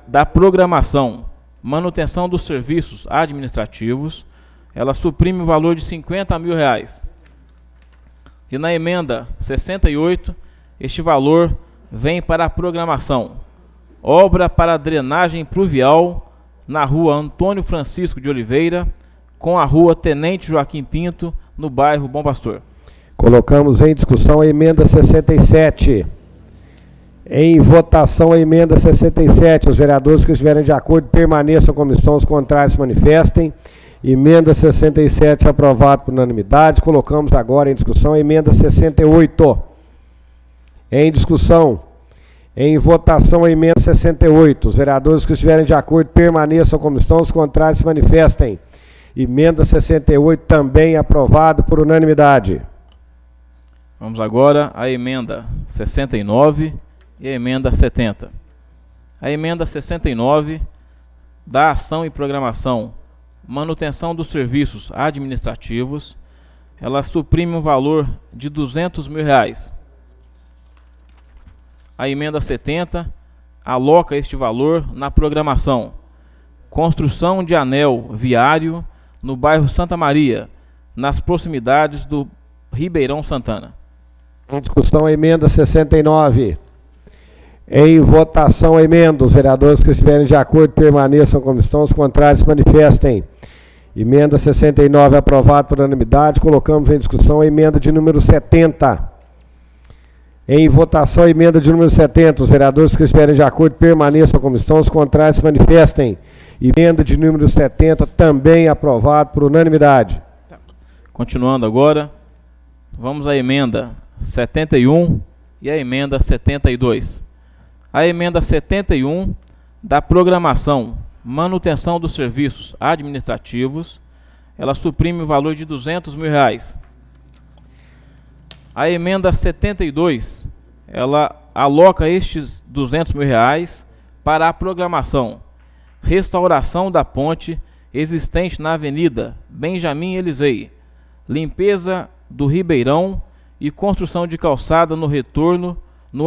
[SPEAKER 3] da programação, manutenção dos serviços administrativos, ela suprime o valor de R$50 mil. E na emenda 68, este valor vem para a programação, obra para drenagem pluvial na rua Antônio Francisco de Oliveira, com a rua Tenente Joaquim Pinto, no bairro Bom Pastor.
[SPEAKER 1] Colocamos em discussão a emenda 67. Em votação, a emenda 67. Os vereadores que estiverem de acordo permaneçam à comissão, os contrários se manifestem. Emenda 67, aprovado por unanimidade. Colocamos agora em discussão a emenda 68. Em discussão. Em votação, a emenda 68. Os vereadores que estiverem de acordo permaneçam à comissão, os contrários se manifestem. Emenda 68, também aprovado por unanimidade.
[SPEAKER 3] Vamos agora à emenda 69 e a emenda 70. A emenda 69, da ação e programação, manutenção dos serviços administrativos, ela suprime um valor de R$200 mil. A emenda 70 aloca este valor na programação, construção de anel viário no bairro Santa Maria, nas proximidades do Ribeirão Santana.
[SPEAKER 1] Em discussão, a emenda 69. Em votação, a emenda. Os vereadores que estiverem de acordo permaneçam à comissão, os contrários se manifestem. Emenda 69, aprovado por unanimidade. Colocamos em discussão a emenda de número 70. Em votação, a emenda de número 70. Os vereadores que estiverem de acordo permaneçam à comissão, os contrários se manifestem. Emenda de número 70, também aprovado por unanimidade.
[SPEAKER 3] Continuando agora, vamos à emenda 71 e a emenda 72. A emenda 71, da programação, manutenção dos serviços administrativos, ela suprime o valor de R$200 mil. A emenda 72, ela aloca estes R$200 mil para a programação, restauração da ponte existente na Avenida Benjamin Elisei, limpeza do Ribeirão e construção de calçada no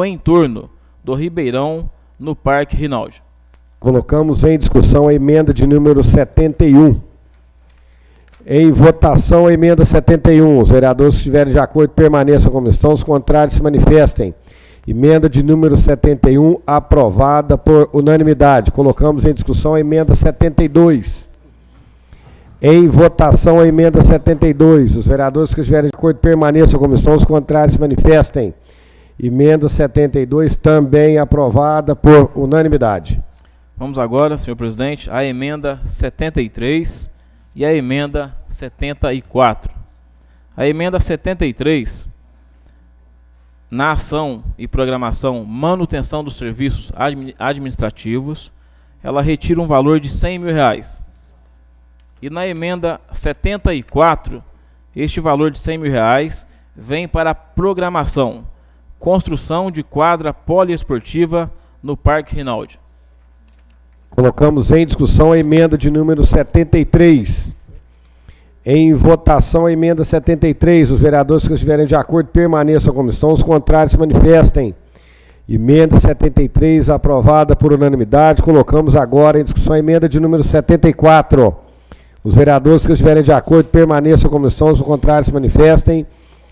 [SPEAKER 3] entorno do Ribeirão, no Parque Rinaldi.
[SPEAKER 1] Colocamos em discussão a emenda de número 71. Em votação, a emenda 71. Os vereadores que estiverem de acordo permaneçam à comissão, os contrários se manifestem. Emenda de número 71, aprovada por unanimidade. Colocamos em discussão a emenda 72. Em votação, a emenda 72. Os vereadores que estiverem de acordo permaneçam à comissão, os contrários se manifestem. Emenda 72, também aprovada por unanimidade.
[SPEAKER 3] Vamos agora, senhor presidente, à emenda 73 e a emenda 74. A emenda 73, na ação e programação manutenção dos serviços administrativos, ela retira um valor de R$100 mil. E na emenda 74, este valor de R$100 mil vem para a programação, construção de quadra poliesportiva no Parque Rinaldi.
[SPEAKER 1] Colocamos em discussão a emenda de número 73. Em votação, a emenda 73. Os vereadores que estiverem de acordo permaneçam à comissão, os contrários se manifestem. Emenda 73, aprovada por unanimidade. Colocamos agora em discussão a emenda de número 74. Os vereadores que estiverem de acordo permaneçam à comissão, os contrários se manifestem.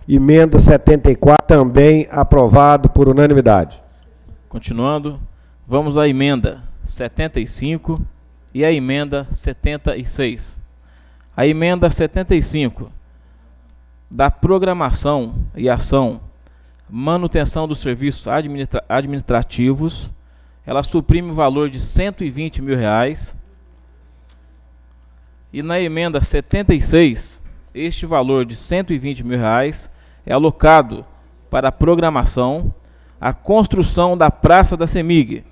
[SPEAKER 1] Emenda 74, também aprovado por unanimidade.
[SPEAKER 3] Continuando, vamos à emenda 75 e a emenda 76. A emenda 75, da programação e ação, manutenção dos serviços administrativos, ela suprime o valor de R$120 mil. E na emenda 76, este valor de R$ 120 mil é alocado para a programação, a construção da Praça da CEMIG,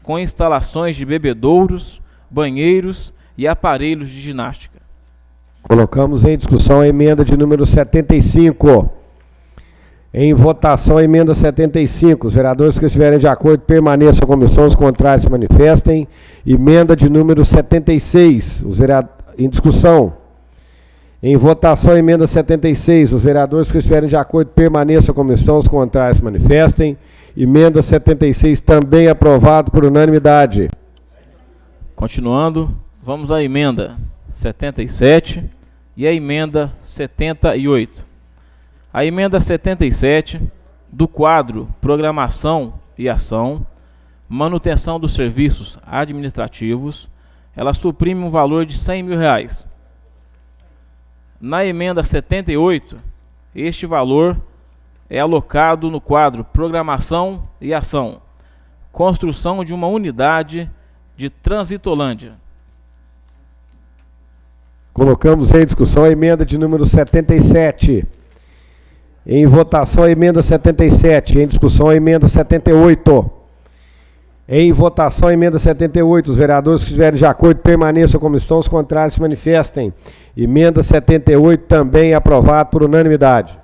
[SPEAKER 3] com instalações de bebedouros, banheiros e aparelhos de ginástica.
[SPEAKER 1] Colocamos em discussão a emenda de número 75. Em votação, a emenda 75. Os vereadores que estiverem de acordo permaneçam à comissão, os contrários se manifestem. Emenda de número 76. Em discussão. Em votação, a emenda 76. Os vereadores que estiverem de acordo permaneçam à comissão, os contrários se manifestem. Emenda 76 também aprovado por unanimidade.
[SPEAKER 3] Continuando, vamos à emenda 77 e a emenda 78. A emenda 77, do quadro Programação e Ação, Manutenção dos Serviços Administrativos, ela suprime um valor de R$ 100 mil. Na emenda 78, este valor é alocado no quadro Programação e Ação, construção de uma unidade de Transitolândia.
[SPEAKER 1] Colocamos em discussão a emenda de número 77. Em votação, a emenda 77. Em discussão, a emenda 78. Em votação, a emenda 78. Os vereadores que estiverem de acordo permaneçam à comissão, os contrários se manifestem. Emenda 78 também aprovado por unanimidade.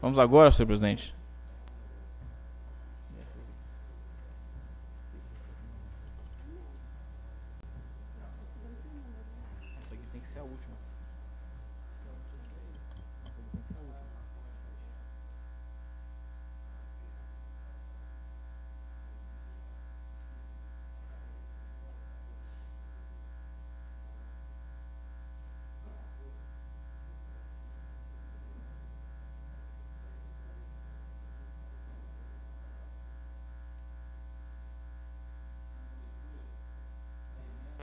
[SPEAKER 3] Vamos agora, senhor presidente. Essa aqui tem que ser a última.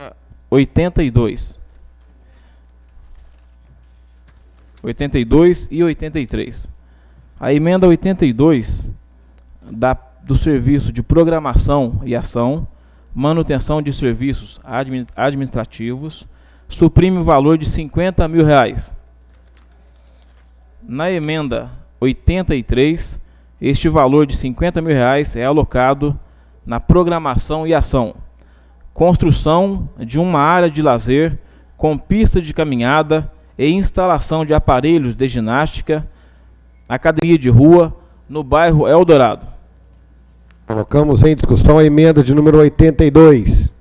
[SPEAKER 3] Ah, 82 e 83. A emenda 82 do Serviço de Programação e Ação, Manutenção de Serviços Administrativos, suprime o valor de R$ 50 mil. Na emenda 83, este valor de R$ 50 mil é alocado na Programação e Ação, construção de uma área de lazer com pista de caminhada e instalação de aparelhos de ginástica, academia de rua, no bairro Eldorado.
[SPEAKER 1] Colocamos em discussão a emenda de número 82.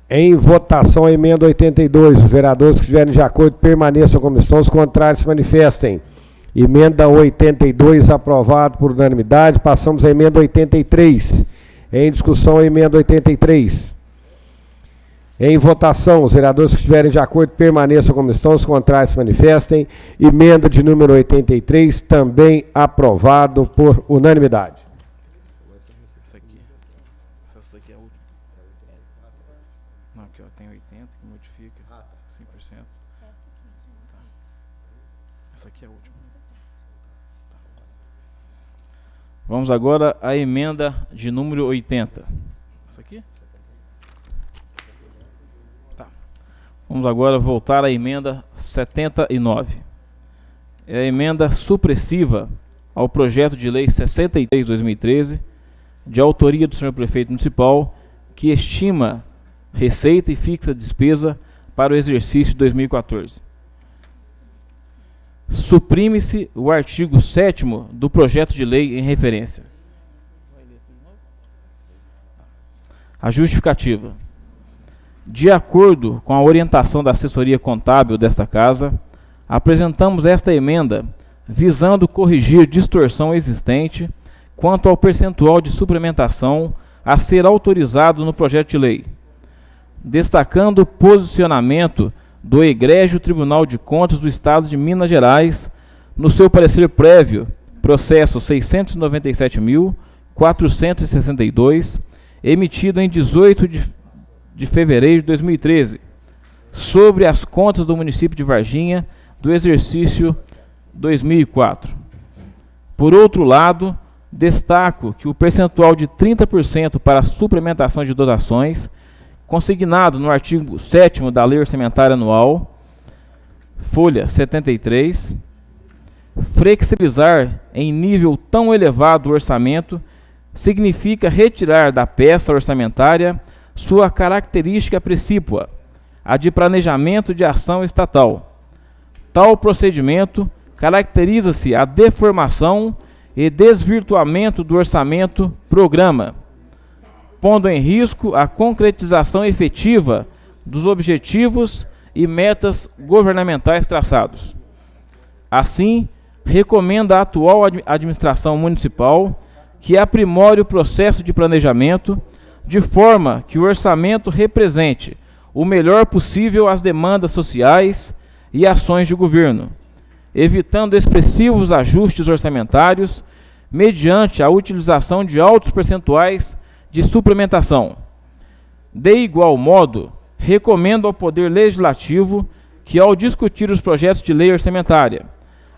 [SPEAKER 1] Em votação, a emenda 82. Os vereadores que estiverem de acordo permaneçam à comissão, os contrários se manifestem. Emenda 82 aprovado por unanimidade. Passamos à emenda 83. Em discussão, a emenda 83. Em votação, os vereadores que estiverem de acordo permaneçam à comissão, os contrários se manifestem. Emenda de número 83 também aprovado por unanimidade.
[SPEAKER 3] Essa aqui é a última. Não, aqui ó, tem 80 que modifica 100%. Essa aqui é a última. Vamos agora à emenda de número 80. Essa aqui? Tá. Vamos agora voltar à emenda 79. É a emenda supressiva ao projeto de lei 63/2013, de autoria do senhor prefeito municipal, que estima receita e fixa despesa para o exercício de 2014. Suprime-se o artigo 7º do projeto de lei em referência. A justificativa. De acordo com a orientação da assessoria contábil desta casa, apresentamos esta emenda visando corrigir distorção existente quanto ao percentual de suplementação a ser autorizado no projeto de lei, destacando o posicionamento do egrégio Tribunal de Contas do Estado de Minas Gerais, no seu parecer prévio, processo 697.462, emitido em 18 de fevereiro de 2013, sobre as contas do município de Varginha do exercício 2004. Por outro lado, destaco que o percentual de 30% para a suplementação de dotações consignado no artigo 7º da Lei Orçamentária Anual, folha 73, flexibilizar em nível tão elevado o orçamento significa retirar da peça orçamentária sua característica precípua, a de planejamento de ação estatal. Tal procedimento caracteriza-se a deformação e desvirtuamento do orçamento-programa, pondo em risco a concretização efetiva dos objetivos e metas governamentais traçados. Assim, recomenda à atual administração municipal que aprimore o processo de planejamento de forma que o orçamento represente o melhor possível as demandas sociais e ações de governo, evitando expressivos ajustes orçamentários mediante a utilização de altos percentuais de suplementação. De igual modo, recomendo ao Poder Legislativo que, ao discutir os projetos de lei orçamentária,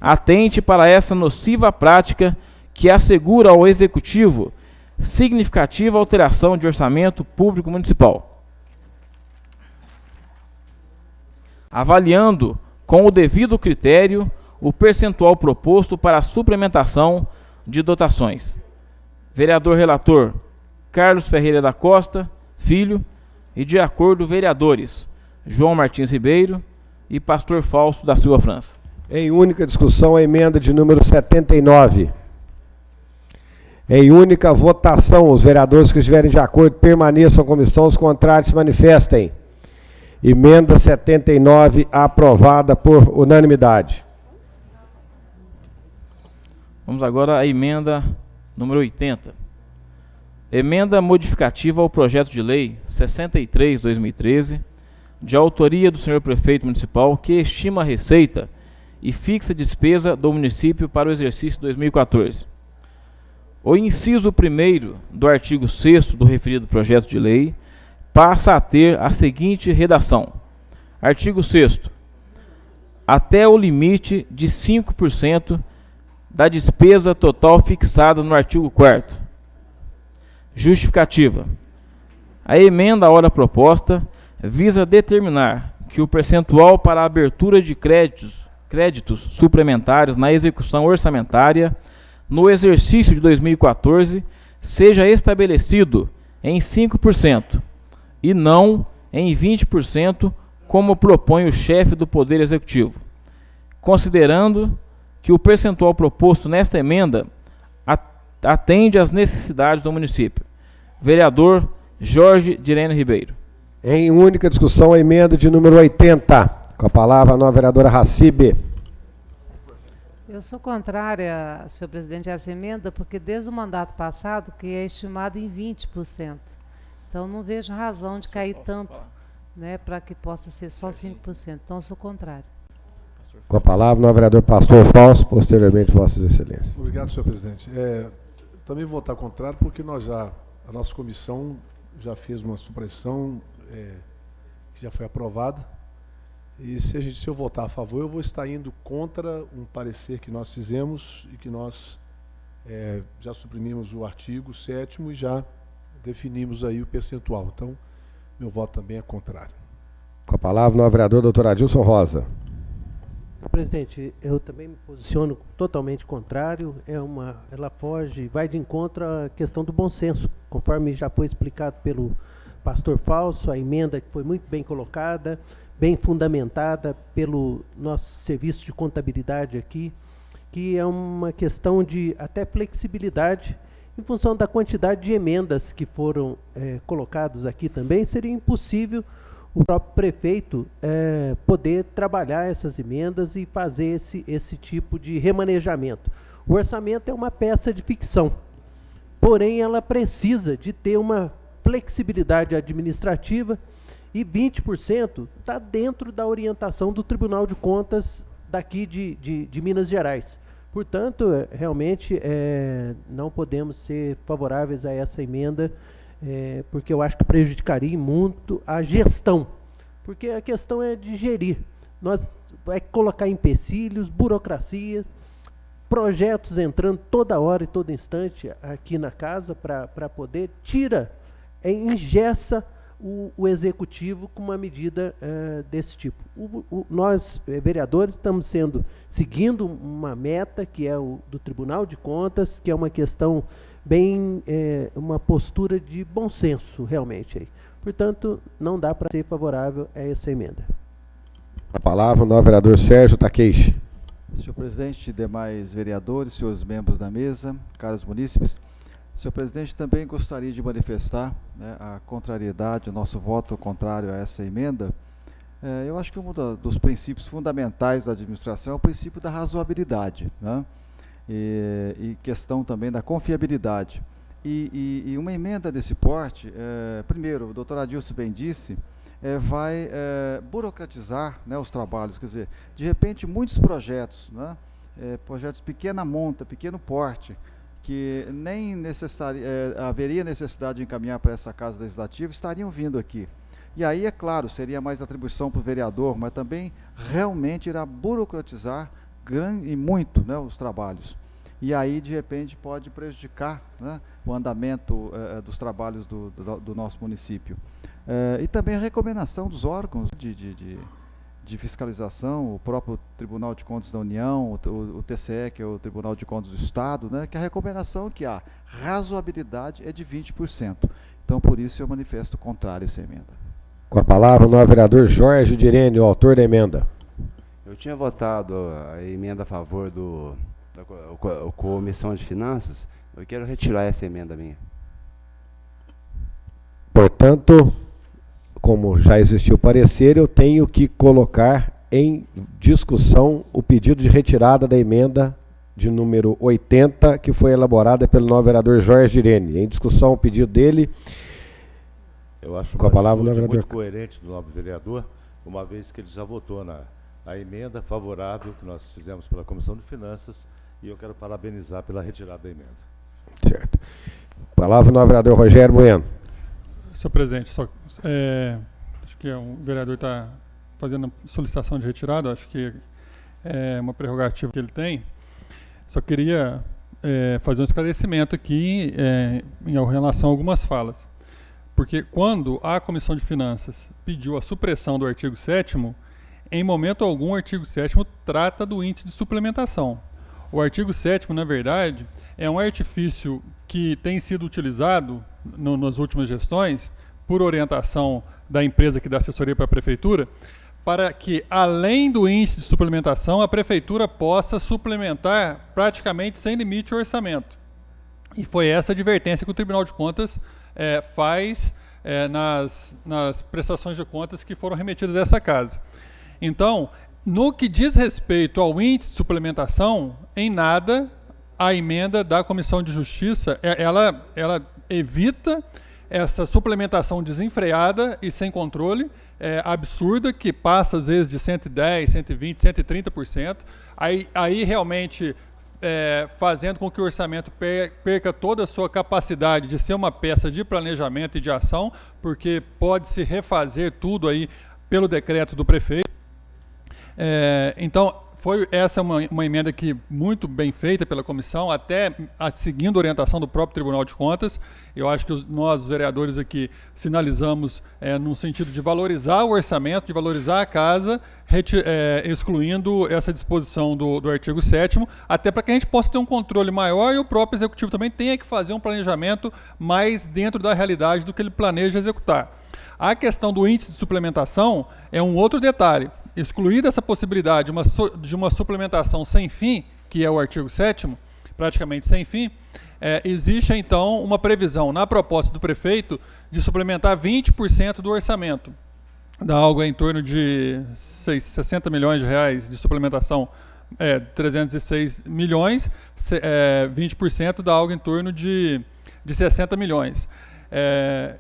[SPEAKER 3] atente para essa nociva prática que assegura ao Executivo significativa alteração de orçamento público municipal. Avaliando com o devido critério o percentual proposto para a suplementação de dotações. Vereador relator Carlos Ferreira da Costa, filho, e de acordo vereadores João Martins Ribeiro e Pastor Fausto da Silva França.
[SPEAKER 1] Em única discussão, a emenda de número 79. Em única votação, os vereadores que estiverem de acordo permaneçam à comissão, os contrários se manifestem. Emenda 79 aprovada por unanimidade.
[SPEAKER 3] Vamos agora à emenda número 80. Emenda modificativa ao projeto de lei 63/2013, de autoria do senhor prefeito municipal, que estima a receita e fixa a despesa do município para o exercício 2014. O inciso 1º do artigo 6º do referido projeto de lei passa a ter a seguinte redação. Artigo 6º. Até o limite de 5% da despesa total fixada no artigo 4º. Justificativa. A emenda à hora proposta visa determinar que o percentual para a abertura de créditos suplementares na execução orçamentária no exercício de 2014 seja estabelecido em 5% e não em 20%, como propõe o chefe do Poder Executivo, considerando que o percentual proposto nesta emenda atende às necessidades do município. Vereador Jorge Direne Ribeiro.
[SPEAKER 1] Em única discussão, a emenda de número 80. Com a palavra a nova vereadora Hacibe.
[SPEAKER 8] Eu sou contrária, senhor presidente, a essa emenda, porque desde o mandato passado que é estimado em 20%. Então não vejo razão de cair tanto, né, para que possa ser só 5%. Então eu sou contrário.
[SPEAKER 1] Com a palavra o novo vereador Pastor Fausto, posteriormente Vossas Excelências.
[SPEAKER 9] Obrigado, senhor presidente. Também vou votar contrário porque a nossa comissão já fez uma supressão que já foi aprovada. E se eu votar a favor, eu vou estar indo contra um parecer que nós fizemos e que nós já suprimimos o artigo 7º e já definimos aí o percentual. Então, meu voto também é contrário.
[SPEAKER 1] Com a palavra o novo vereador doutor Adilson Rosa.
[SPEAKER 2] Presidente, eu também me posiciono totalmente contrário. Ela foge, vai de encontro à questão do bom senso, conforme já foi explicado pelo pastor Fausto, a emenda que foi muito bem colocada, bem fundamentada pelo nosso serviço de contabilidade aqui, que é uma questão de até flexibilidade em função da quantidade de emendas que foram colocadas aqui também. Seria impossível o próprio prefeito poder trabalhar essas emendas e fazer esse tipo de remanejamento. O orçamento é uma peça de ficção, porém ela precisa de ter uma flexibilidade administrativa, e 20% está dentro da orientação do Tribunal de Contas daqui de Minas Gerais. Portanto, realmente não podemos ser favoráveis a essa emenda, porque eu acho que prejudicaria muito a gestão, porque a questão é de gerir. Nós vai colocar empecilhos, burocracia, projetos entrando toda hora e todo instante aqui na casa para poder engessa o executivo com uma medida desse tipo. Nós, vereadores, estamos seguindo uma meta que é o do Tribunal de Contas, que é uma questão bem, uma postura de bom senso, realmente. Aí. Portanto, não dá para ser favorável a essa emenda.
[SPEAKER 1] A palavra, o novo vereador Sérgio Takeishi.
[SPEAKER 10] Senhor presidente, demais vereadores, senhores membros da mesa, caros munícipes, senhor presidente, também gostaria de manifestar, né, a contrariedade, o nosso voto contrário a essa emenda. Eu acho que um dos princípios fundamentais da administração é o princípio da razoabilidade, né, e questão também da confiabilidade. E uma emenda desse porte, primeiro, o doutor Adilson bem disse, vai burocratizar, né, os trabalhos, quer dizer, de repente muitos projetos, né, projetos pequena monta, pequeno porte, que nem haveria necessidade de encaminhar para essa Casa Legislativa, estariam vindo aqui. E aí, é claro, seria mais atribuição para o vereador, mas também realmente irá burocratizar e muito, né, os trabalhos. E aí, de repente, pode prejudicar, né, o andamento dos trabalhos do nosso município. E também a recomendação dos órgãos de fiscalização, o próprio Tribunal de Contas da União, o TCE, que é o Tribunal de Contas do Estado, né, que a recomendação é que a razoabilidade é de 20%. Então, por isso, eu manifesto contrário a essa emenda.
[SPEAKER 1] Com a palavra, o novo vereador Jorge Direne, o autor da emenda.
[SPEAKER 6] Eu tinha votado a emenda a favor da Comissão de Finanças. Eu quero retirar essa emenda minha.
[SPEAKER 1] Portanto, como já existiu parecer, eu tenho que colocar em discussão o pedido de retirada da emenda de número 80, que foi elaborada pelo novo vereador Jorge Direne. Em discussão o pedido dele.
[SPEAKER 5] Eu acho
[SPEAKER 1] com a palavra,
[SPEAKER 5] muito coerente do novo vereador, uma vez que ele já votou na emenda favorável que nós fizemos pela Comissão de Finanças, e eu quero parabenizar pela retirada da emenda.
[SPEAKER 1] Certo. Palavra o novo vereador Rogério Bueno.
[SPEAKER 4] Senhor presidente, acho que o vereador está fazendo solicitação de retirada, acho que é uma prerrogativa que ele tem. Só queria fazer um esclarecimento aqui em relação a algumas falas. Porque quando a Comissão de Finanças pediu a supressão do artigo 7º, em momento algum o artigo 7º trata do índice de suplementação. O artigo 7º, na verdade, é um artifício que tem sido utilizado nas últimas gestões, por orientação da empresa que dá assessoria para a Prefeitura, para que, além do índice de suplementação, a Prefeitura possa suplementar praticamente sem limite o orçamento. E foi essa advertência que o Tribunal de Contas faz nas prestações de contas que foram remetidas a essa casa. Então, no que diz respeito ao índice de suplementação, em nada a emenda da Comissão de Justiça, ela evita essa suplementação desenfreada e sem controle, absurda, que passa às vezes de 110%, 120%, 130%, aí realmente fazendo com que o orçamento perca toda a sua capacidade de ser uma peça de planejamento e de ação, porque pode-se refazer tudo aí pelo decreto do prefeito. Então, essa é uma emenda que muito bem feita pela comissão, até seguindo a orientação do próprio Tribunal de Contas. Eu acho que nós, os vereadores aqui, sinalizamos no sentido de valorizar o orçamento, de valorizar a casa, excluindo essa disposição do artigo 7º, até para que a gente possa ter um controle maior e o próprio Executivo também tenha que fazer um planejamento mais dentro da realidade do que ele planeja executar. A questão do índice de suplementação é um outro detalhe. Excluída essa possibilidade de uma suplementação sem fim, que é o artigo 7º, praticamente sem fim, existe então uma previsão na proposta do prefeito de suplementar 20% do orçamento. Dá algo em torno de 60 milhões de reais de suplementação, 306 milhões, 20% dá algo em torno de 60 milhões.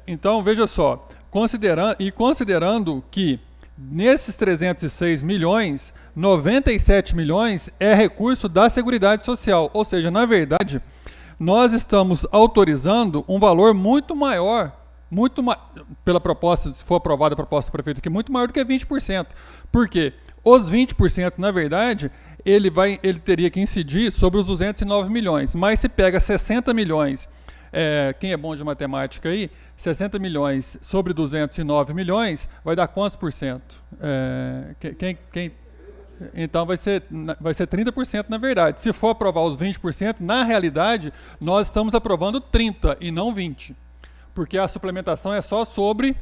[SPEAKER 4] Então, veja só, considerando que nesses 306 milhões, 97 milhões é recurso da Seguridade Social. Ou seja, na verdade, nós estamos autorizando um valor muito maior, pela proposta, se for aprovada a proposta do prefeito aqui, muito maior do que 20%. Por quê? Os 20%, na verdade, ele teria que incidir sobre os 209 milhões. Mas se pega 60 milhões quem é bom de matemática aí, 60 milhões sobre 209 milhões vai dar quantos por cento? Então vai ser 30% na verdade. Se for aprovar os 20%, na realidade, nós estamos aprovando 30% e não 20%. Porque a suplementação é só sobre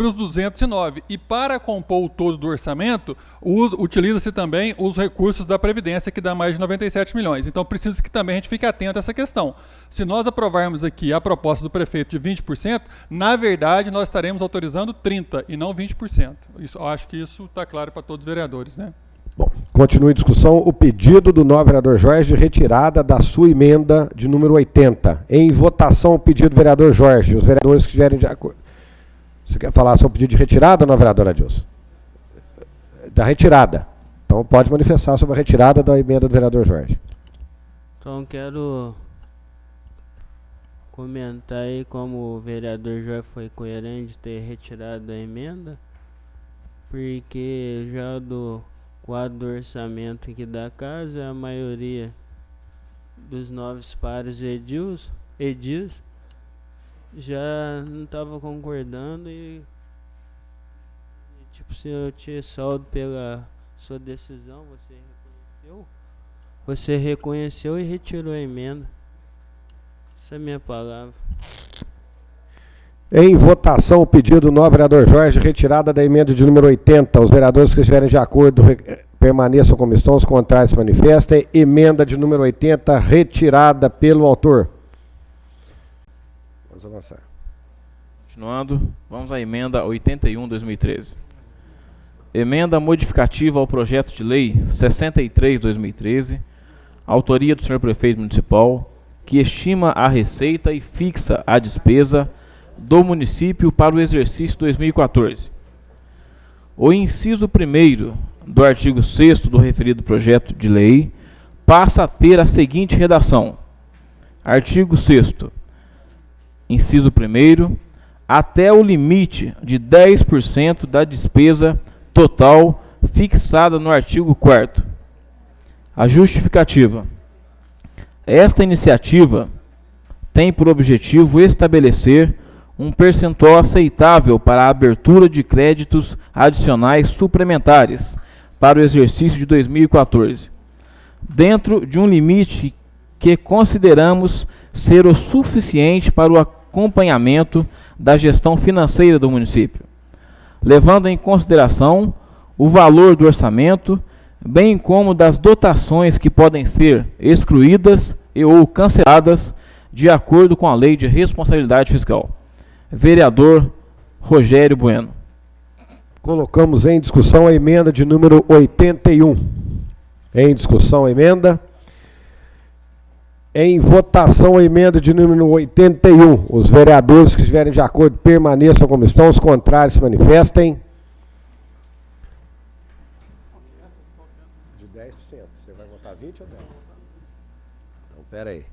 [SPEAKER 4] os 209. E para compor o todo do orçamento, utiliza-se também os recursos da Previdência, que dá mais de 97 milhões. Então precisa que também a gente fique atento a essa questão. Se nós aprovarmos aqui a proposta do prefeito de 20%, na verdade nós estaremos autorizando 30% e não 20%. Eu acho que isso está claro para todos os vereadores, né?
[SPEAKER 1] Bom, continua em discussão o pedido do novo vereador Jorge de retirada da sua emenda de número 80. Em votação o pedido do vereador Jorge. Os vereadores que estiverem de acordo. Você quer falar sobre o pedido de retirada, não, vereador Adilson? Da retirada. Então pode manifestar sobre a retirada da emenda do vereador Jorge.
[SPEAKER 11] Então quero comentar aí como o vereador Jorge foi coerente de ter retirado a emenda, porque já do quadro do orçamento aqui da casa, a maioria dos novos pares edis já não estava concordando e tipo, se eu te saldo pela sua decisão, você reconheceu e retirou a emenda. Essa é a minha palavra.
[SPEAKER 1] Em votação, o pedido do novo vereador Jorge, retirada da emenda de número 80. Os vereadores que estiverem de acordo permaneçam como estão, os contrários se manifestem. Emenda de número 80, retirada pelo autor. Vamos avançar.
[SPEAKER 3] Continuando, vamos à emenda 81/2013. Emenda modificativa ao projeto de lei 63/2013, autoria do senhor prefeito municipal, que estima a receita e fixa a despesa do município para o exercício 2014. O inciso 1º do artigo 6º do referido projeto de lei passa a ter a seguinte redação: artigo 6º, inciso 1º, até o limite de 10% da despesa total fixada no artigo 4º. A justificativa. Esta iniciativa tem por objetivo estabelecer um percentual aceitável para a abertura de créditos adicionais suplementares para o exercício de 2014, dentro de um limite que consideramos ser o suficiente para o acompanhamento da gestão financeira do município, levando em consideração o valor do orçamento, bem como das dotações que podem ser excluídas e ou canceladas de acordo com a Lei de Responsabilidade Fiscal. Vereador Rogério Bueno.
[SPEAKER 1] Colocamos em discussão a emenda de número 81. Em discussão a emenda. Em votação a emenda de número 81. Os vereadores que estiverem de acordo permaneçam como estão, os contrários se manifestem. De 10%. Você vai votar 20 ou 10? Então, pera aí.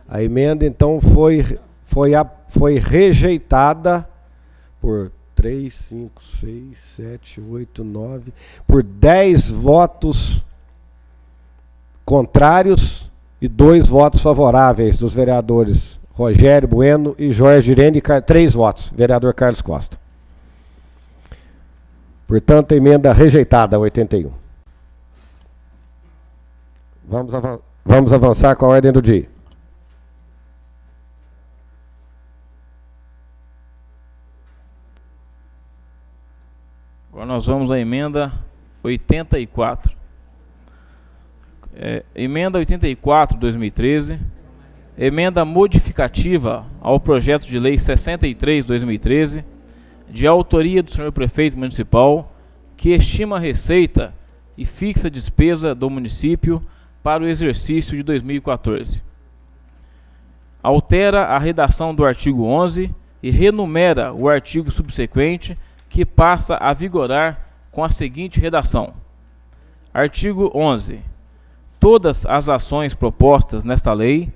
[SPEAKER 1] A emenda, então, foi rejeitada por 3, 5, 6, 7, 8, 9, por 10 votos contrários e 2 votos favoráveis dos vereadores Rogério Bueno e Jorge Irene, 3 votos, vereador Carlos Costa. Portanto, a emenda rejeitada, 81. Vamos avançar com a ordem do dia.
[SPEAKER 3] Agora nós vamos à emenda 84. Emenda 84, 2013. Emenda modificativa ao projeto de lei 63, 2013, de autoria do senhor prefeito municipal, que estima a receita e fixa a despesa do município para o exercício de 2014. Altera a redação do artigo 11 e renumera o artigo subsequente, que passa a vigorar com a seguinte redação. Artigo 11. Todas as ações propostas nesta lei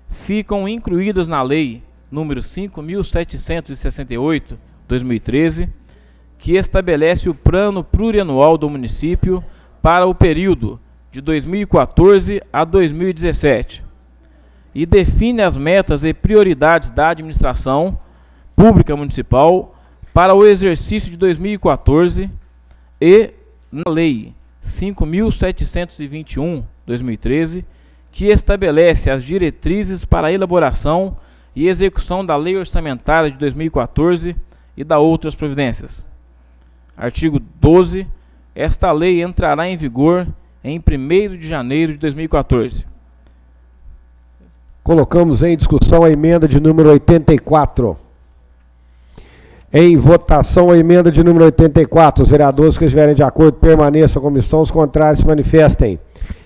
[SPEAKER 3] ficam incluídas na Lei número 5.768, 2013, que estabelece o plano plurianual do município para o período de 2014 a 2017. e define as metas e prioridades da administração pública municipal para o exercício de 2014 e na Lei 5.721/2013, que estabelece as diretrizes para a elaboração e execução da Lei Orçamentária de 2014 e da outras providências. Artigo 12. Esta lei entrará em vigor em 1º de janeiro de 2014.
[SPEAKER 1] Colocamos em discussão a emenda de número 84. Em votação a emenda de número 84. Os vereadores que estiverem de acordo permaneçam na comissão, os contrários se manifestem.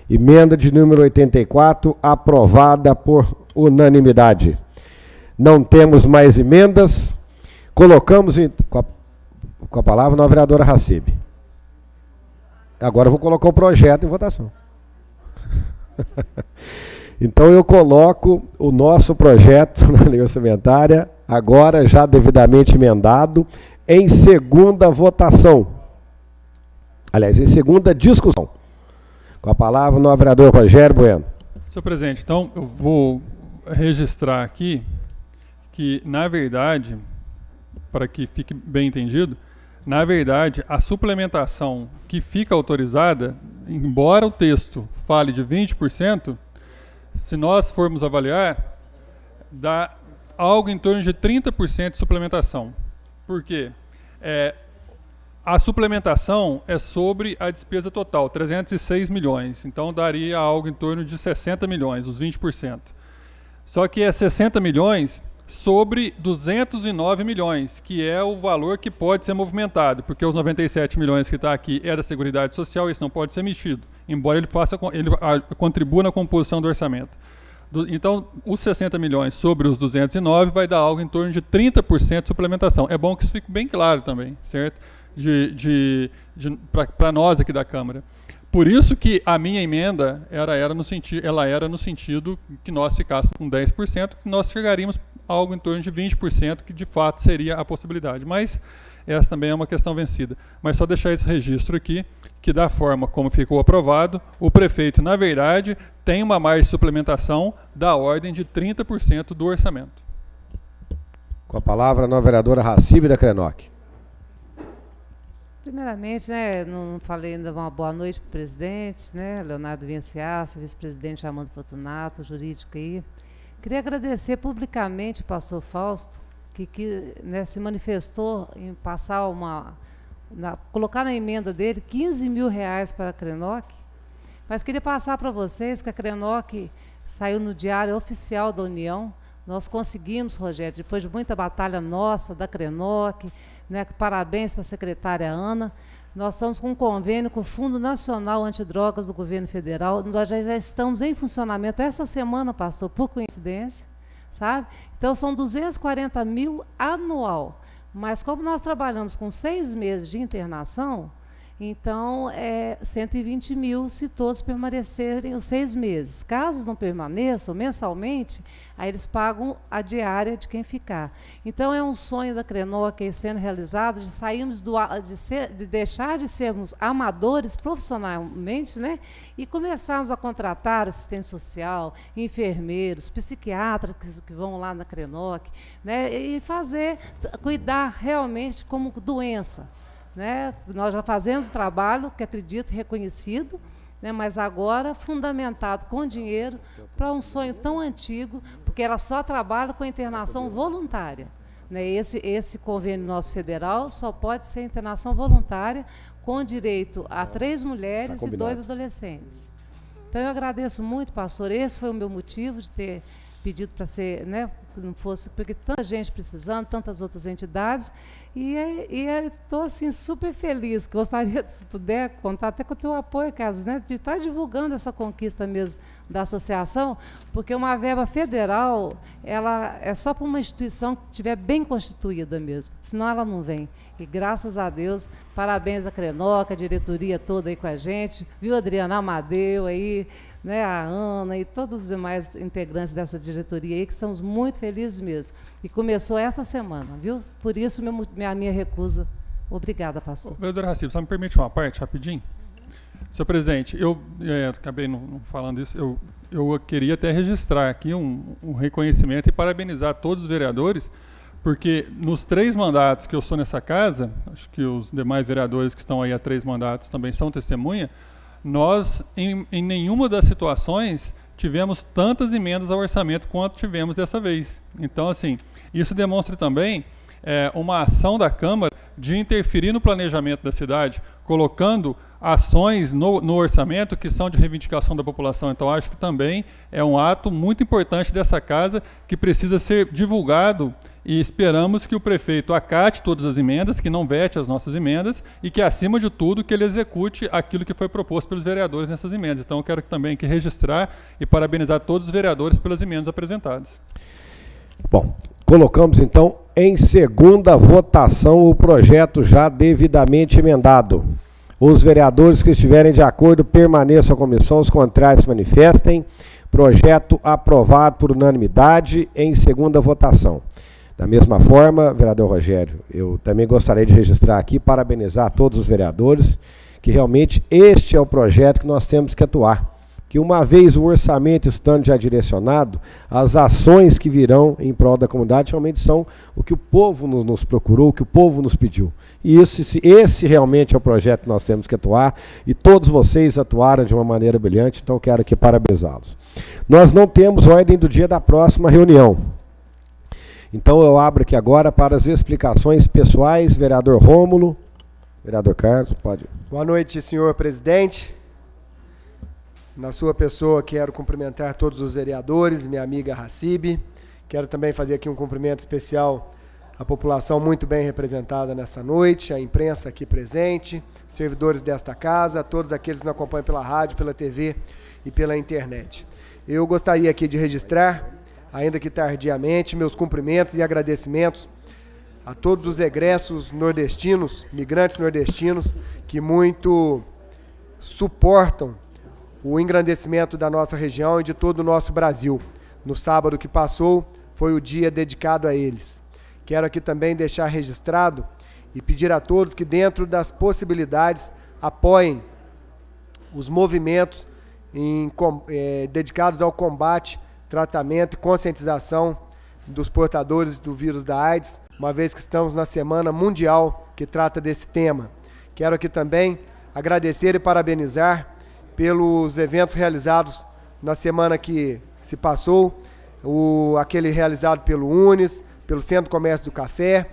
[SPEAKER 1] Emenda de número 84, aprovada por unanimidade. Não temos mais emendas. Colocamos com a palavra a vereadora Hassib. Agora eu vou colocar o projeto em votação. Então eu coloco o nosso projeto na lei orçamentária, agora já devidamente emendado, em segunda votação. Aliás, em segunda discussão. Com a palavra o vereador Rogério Bueno.
[SPEAKER 4] Senhor presidente, então eu vou registrar aqui que, na verdade, para que fique bem entendido, na verdade, a suplementação que fica autorizada, embora o texto fale de 20%, se nós formos avaliar, dá algo em torno de 30% de suplementação. Por quê? A suplementação é sobre a despesa total, 306 milhões. Então, daria algo em torno de 60 milhões, os 20%. Só que é 60 milhões sobre 209 milhões, que é o valor que pode ser movimentado, porque os 97 milhões que está aqui é da Seguridade Social, isso não pode ser mexido, embora ele contribua na composição do orçamento. Então, os 60 milhões sobre os 209 vai dar algo em torno de 30% de suplementação. É bom que isso fique bem claro também, certo? Para nós aqui da Câmara. Por isso que a minha emenda ela era no sentido que nós ficássemos com 10%, que nós chegaríamos a algo em torno de 20%, que de fato seria a possibilidade. Mas essa também é uma questão vencida. Mas só deixar esse registro aqui, que da forma como ficou aprovado, o prefeito, na verdade, tem uma margem de suplementação da ordem de 30% do orçamento.
[SPEAKER 1] Com a palavra a vereadora Hassib da Crenoc.
[SPEAKER 8] Primeiramente, né, não falei ainda uma boa noite para o presidente, né, Leonardo Vinciasso, vice-presidente Armando Fortunato, jurídico aí. Queria agradecer publicamente o pastor Fausto, que né, se manifestou em passar colocar na emenda dele 15 mil reais para a Crenoc. Mas queria passar para vocês que a Crenoc saiu no Diário Oficial da União. Nós conseguimos, Rogério, depois de muita batalha nossa, da Crenoc, né, parabéns para a secretária Ana. Nós estamos com um convênio com o Fundo Nacional Antidrogas do Governo Federal. Nós já estamos em funcionamento essa semana, pastor, por coincidência, sabe? Então, são 240 mil anual. Mas como nós trabalhamos com 6 meses de internação, então, 120 mil se todos permanecerem os 6 meses. Caso não permaneçam mensalmente, aí eles pagam a diária de quem ficar. Então, é um sonho da Crenoc sendo realizado, de sairmos de deixar de sermos amadores profissionalmente, né, e começarmos a contratar assistente social, enfermeiros, psiquiatras que vão lá na Crenoc, né, e cuidar realmente como doença. Né? Nós já fazemos o trabalho, que acredito, reconhecido, né? Mas agora fundamentado com dinheiro para um sonho tão antigo, porque ela só trabalha com internação voluntária. Né? Esse convênio nosso federal só pode ser internação voluntária, com direito a 3 mulheres e 2 adolescentes. Então eu agradeço muito, pastor, esse foi o meu motivo de ter pedido para ser, né, não fosse, porque tanta gente precisando, tantas outras entidades, e estou assim super feliz, gostaria, se puder, contar até com o teu apoio, Carlos, né, de estar divulgando essa conquista mesmo da associação, porque uma verba federal, ela é só para uma instituição que estiver bem constituída mesmo, senão ela não vem. E graças a Deus, parabéns à Crenoc, a diretoria toda aí com a gente, viu, Adriana Amadeu aí, né, a Ana e todos os demais integrantes dessa diretoria aí, que estamos muito felizes mesmo. E começou essa semana, viu? Por isso a minha recusa. Obrigada, pastor.
[SPEAKER 4] Vereador Hassib, só me permite uma parte rapidinho? Senhor presidente, eu acabei não falando isso, eu queria até registrar aqui um reconhecimento e parabenizar todos os vereadores, porque nos 3 mandatos que eu sou nessa casa, acho que os demais vereadores que estão aí há 3 mandatos também são testemunha, nós, em nenhuma das situações, tivemos tantas emendas ao orçamento quanto tivemos dessa vez. Então, assim, isso demonstra também uma ação da Câmara de interferir no planejamento da cidade, colocando ações no orçamento que são de reivindicação da população. Então, acho que também é um ato muito importante dessa casa que precisa ser divulgado e esperamos que o prefeito acate todas as emendas, que não vete as nossas emendas e que, acima de tudo, que ele execute aquilo que foi proposto pelos vereadores nessas emendas. Então, eu quero também aqui registrar e parabenizar todos os vereadores pelas emendas apresentadas.
[SPEAKER 1] Bom, colocamos então em segunda votação o projeto já devidamente emendado. Os vereadores que estiverem de acordo permaneçam à comissão, os contrários manifestem. Projeto aprovado por unanimidade em segunda votação. Da mesma forma, vereador Rogério, eu também gostaria de registrar aqui, parabenizar todos os vereadores, que realmente este é o projeto que nós temos que atuar. Que uma vez o orçamento estando já direcionado, as ações que virão em prol da comunidade realmente são o que o povo nos procurou, o que o povo nos pediu. E esse realmente é o projeto que nós temos que atuar, e todos vocês atuaram de uma maneira brilhante, então quero aqui parabenizá-los. Nós não temos ordem do dia da próxima reunião. Então eu abro aqui agora para as explicações pessoais, vereador Rômulo, vereador Carlos, pode.
[SPEAKER 12] Boa noite, senhor presidente. Na sua pessoa, quero cumprimentar todos os vereadores, minha amiga Hassib. Quero também fazer aqui um cumprimento especial à população muito bem representada nessa noite, à imprensa aqui presente, servidores desta casa, todos aqueles que nos acompanham pela rádio, pela TV e pela internet. Eu gostaria aqui de registrar, ainda que tardiamente, meus cumprimentos e agradecimentos a todos os egressos nordestinos, migrantes nordestinos, que muito suportam o engrandecimento da nossa região e de todo o nosso Brasil. No sábado que passou, foi o dia dedicado a eles. Quero aqui também deixar registrado e pedir a todos que, dentro das possibilidades, apoiem os movimentos dedicados ao combate, tratamento e conscientização dos portadores do vírus da AIDS, uma vez que estamos na Semana Mundial que trata desse tema. Quero aqui também agradecer e parabenizar pelos eventos realizados na semana que se passou, aquele realizado pelo Unis, pelo Centro de Comércio do Café,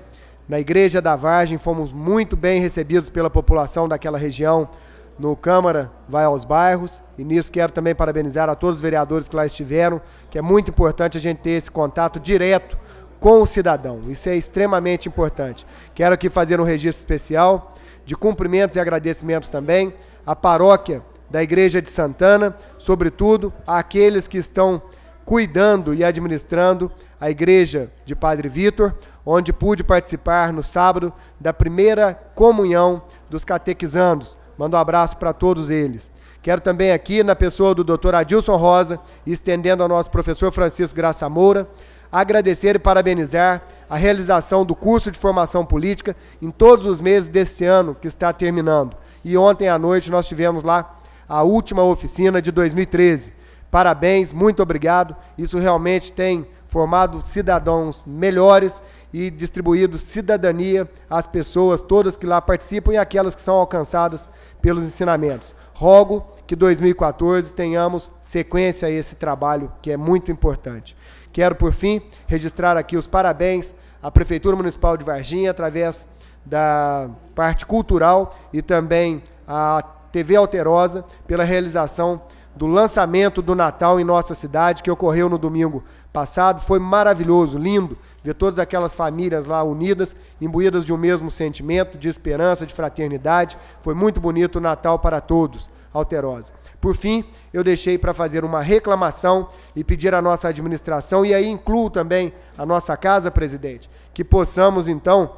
[SPEAKER 12] na Igreja da Vargem, fomos muito bem recebidos pela população daquela região, no Câmara Vai aos Bairros, e nisso quero também parabenizar a todos os vereadores que lá estiveram, que é muito importante a gente ter esse contato direto com o cidadão, isso é extremamente importante. Quero aqui fazer um registro especial de cumprimentos e agradecimentos também à paróquia da Igreja de Santana, sobretudo àqueles que estão cuidando e administrando a Igreja de Padre Vitor, onde pude participar no sábado da primeira comunhão dos catequizandos. Mando um abraço para todos eles. Quero também aqui, na pessoa do Dr. Adilson Rosa, e estendendo ao nosso professor Francisco Graça Moura, agradecer e parabenizar a realização do curso de formação política em todos os meses deste ano que está terminando. E ontem à noite nós tivemos lá a última oficina de 2013. Parabéns, muito obrigado. Isso realmente tem formado cidadãos melhores e distribuído cidadania às pessoas todas que lá participam e aquelas que são alcançadas pelos ensinamentos. Rogo que 2014 tenhamos sequência a esse trabalho que é muito importante. Quero, por fim, registrar aqui os parabéns à Prefeitura Municipal de Varginha, através da parte cultural, e também à TV Alterosa, pela realização do lançamento do Natal em nossa cidade, que ocorreu no domingo passado. Foi maravilhoso, lindo, ver todas aquelas famílias lá unidas, imbuídas de um mesmo sentimento, de esperança, de fraternidade. Foi muito bonito o Natal para todos, Alterosa. Por fim, eu deixei para fazer uma reclamação e pedir à nossa administração, e aí incluo também a nossa casa, presidente, que possamos, então,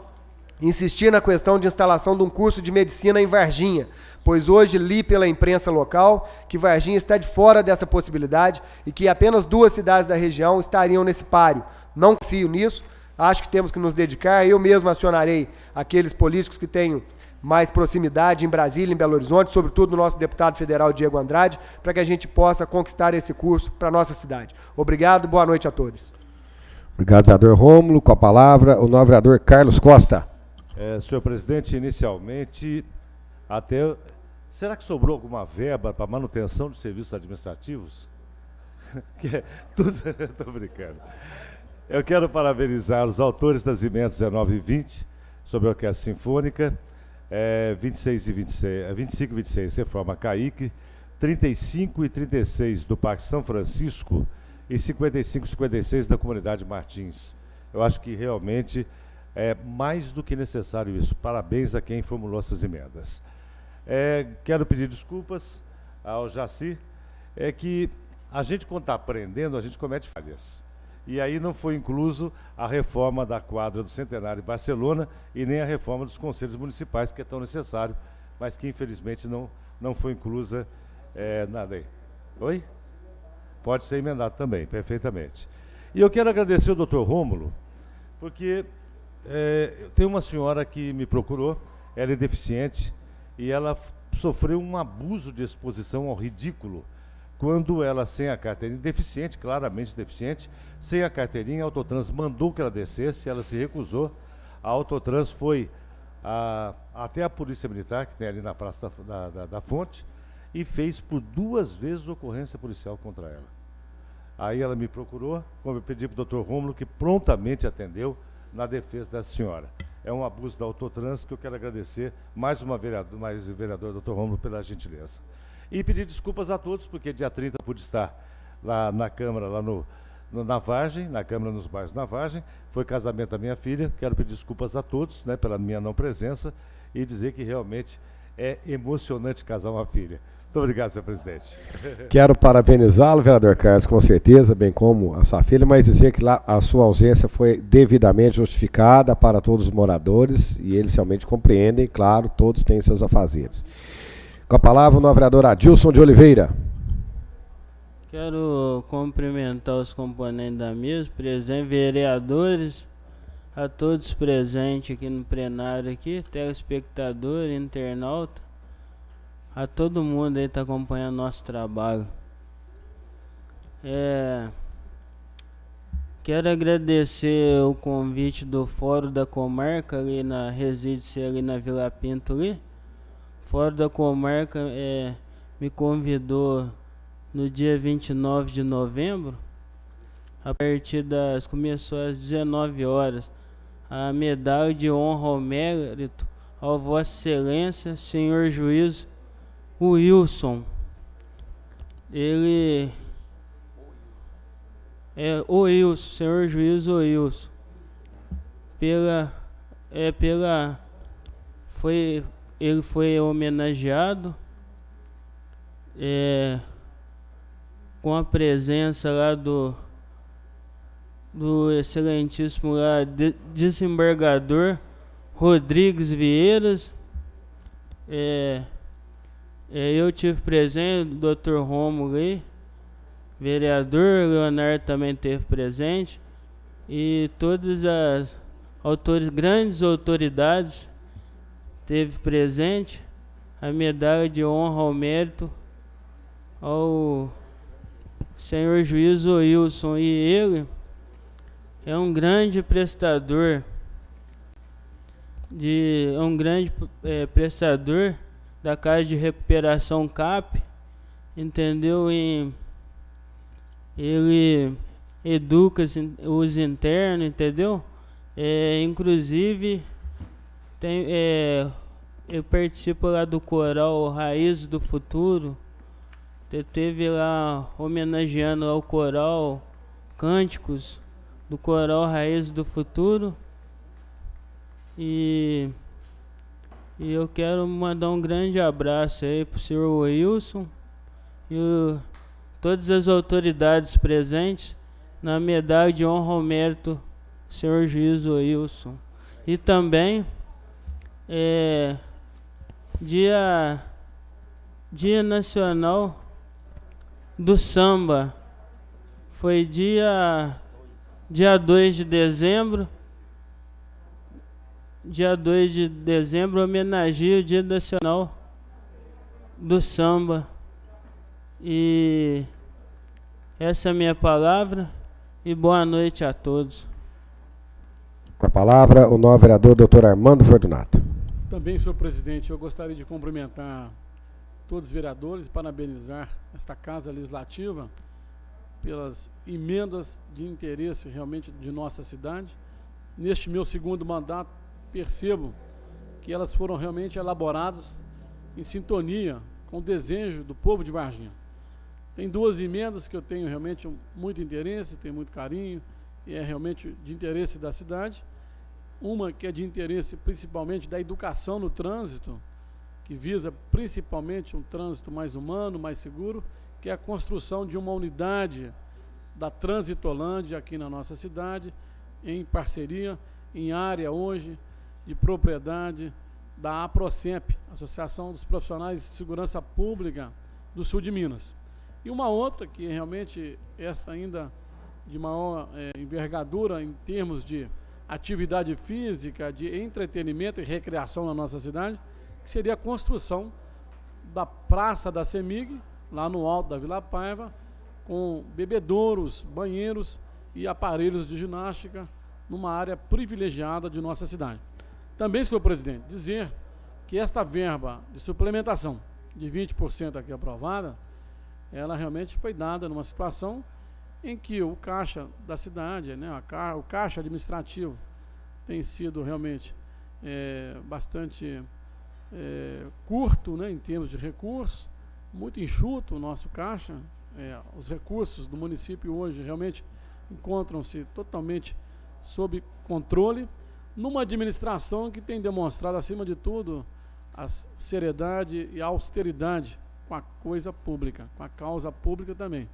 [SPEAKER 12] insistir na questão de instalação de um curso de medicina em Varginha, pois hoje li pela imprensa local que Varginha está de fora dessa possibilidade e que apenas 2 cidades da região estariam nesse páreo. Não confio nisso, acho que temos que nos dedicar. Eu mesmo acionarei aqueles políticos que tenho mais proximidade em Brasília, em Belo Horizonte, sobretudo no nosso deputado federal Diego Andrade, para que a gente possa conquistar esse curso para a nossa cidade. Obrigado, boa noite a todos.
[SPEAKER 1] Obrigado, vereador Rômulo. Com a palavra, o novo vereador Carlos Costa.
[SPEAKER 5] Senhor presidente, inicialmente, será que sobrou alguma verba para manutenção de serviços administrativos? Estou brincando. Eu quero parabenizar os autores das emendas 19 e 20 sobre a Orquestra Sinfônica, 25 e 26, Reforma Caique, 35 e 36 do Parque São Francisco e 55 e 56 da Comunidade Martins. Eu acho que realmente é mais do que necessário isso. Parabéns a quem formulou essas emendas. Quero pedir desculpas ao Jaci, que a gente, quando está aprendendo, a gente comete falhas. E aí não foi incluso a reforma da quadra do Centenário de Barcelona e nem a reforma dos conselhos municipais, que é tão necessário, mas que infelizmente não foi inclusa nada aí. Oi? Pode ser emendado também, perfeitamente. E eu quero agradecer ao doutor Rômulo, porque tem uma senhora que me procurou, ela é deficiente, e ela sofreu um abuso de exposição ao ridículo, quando ela, sem a carteirinha, deficiente, claramente deficiente, sem a carteirinha, a Autotrans mandou que ela descesse, ela se recusou, a Autotrans foi até a Polícia Militar, que tem ali na Praça da Fonte, e fez por 2 vezes ocorrência policial contra ela. Aí ela me procurou, como eu pedi para o doutor Rômulo, que prontamente atendeu na defesa dessa senhora. É um abuso da Autotrans que eu quero agradecer mais vereador doutor Rômulo, pela gentileza. E pedir desculpas a todos, porque dia 30 eu pude estar lá na Câmara, lá na Vargem, na Câmara nos bairros da Vargem, foi casamento da minha filha. Quero pedir desculpas a todos, pela minha não presença, e dizer que realmente é emocionante casar uma filha. Muito obrigado, senhor presidente.
[SPEAKER 1] Quero parabenizá-lo, vereador Carlos, com certeza, bem como a sua filha, mas dizer que lá a sua ausência foi devidamente justificada para todos os moradores, e eles realmente compreendem, claro, todos têm seus afazeres. Com a palavra, o novo vereador Adilson de Oliveira.
[SPEAKER 11] Quero cumprimentar os componentes da mesa, presidente, vereadores, a todos presentes aqui no plenário, telespectador, internauta, a todo mundo aí que está acompanhando nosso trabalho. Quero agradecer o convite do Fórum da Comarca, reside-se ali na Vila Pinto ali. Fórum da Comarca me convidou no dia 29 de novembro, começou às 19 horas, a medalha de honra ao mérito ao Vossa Excelência, Senhor Juiz Wilson. Ele o Wilson, Senhor Juiz Wilson. Ele foi homenageado com a presença lá do excelentíssimo desembargador Rodrigues Vieiras. Eu tive presente, o Dr. Rômulo aí, vereador, Leonardo também esteve presente, e todas as grandes autoridades teve presente. A medalha de honra ao mérito ao senhor juiz Wilson, e ele é um grande prestador prestador da Casa de Recuperação CAP, entendeu? Ele educa os internos, entendeu? Inclusive eu participo lá do coral Raiz do Futuro. Teve lá homenageando ao coral Cânticos do coral Raiz do Futuro. E eu quero mandar um grande abraço aí pro senhor Wilson e todas as autoridades presentes na medalha de honra ao mérito, senhor juiz Wilson. E também Dia Nacional do Samba, foi dia 2 de dezembro. dia 2 de dezembro, homenageia o Dia Nacional do Samba. E essa é a minha palavra e boa noite a todos.
[SPEAKER 1] Com a palavra, o novo vereador, doutor Armando Fortunato.
[SPEAKER 13] Também, senhor presidente, eu gostaria de cumprimentar todos os vereadores e parabenizar esta Casa Legislativa pelas emendas de interesse realmente de nossa cidade. Neste meu segundo mandato, percebo que elas foram realmente elaboradas em sintonia com o desejo do povo de Varginha. Tem duas emendas que eu tenho realmente muito interesse, tenho muito carinho, e é realmente de interesse da cidade. Uma que é de interesse principalmente da educação no trânsito, que visa principalmente um trânsito mais humano, mais seguro, que é a construção de uma unidade da Transitolândia aqui na nossa cidade, em parceria, em área hoje de propriedade da APROCEMP, Associação dos Profissionais de Segurança Pública do Sul de Minas. E uma outra, que realmente essa ainda de maior envergadura em termos de atividade física, de entretenimento e recreação na nossa cidade, que seria a construção da Praça da CEMIG, lá no alto da Vila Paiva, com bebedouros, banheiros e aparelhos de ginástica numa área privilegiada de nossa cidade. Também, senhor presidente, dizer que esta verba de suplementação de 20% aqui aprovada, ela realmente foi dada numa situação em que o caixa da cidade, né, o caixa administrativo tem sido realmente bastante curto, né, em termos de recursos, muito enxuto o nosso caixa. Os recursos do município hoje realmente encontram-se totalmente sob controle, numa administração que tem demonstrado, acima de tudo, a seriedade e a austeridade com a coisa pública, com a causa pública também.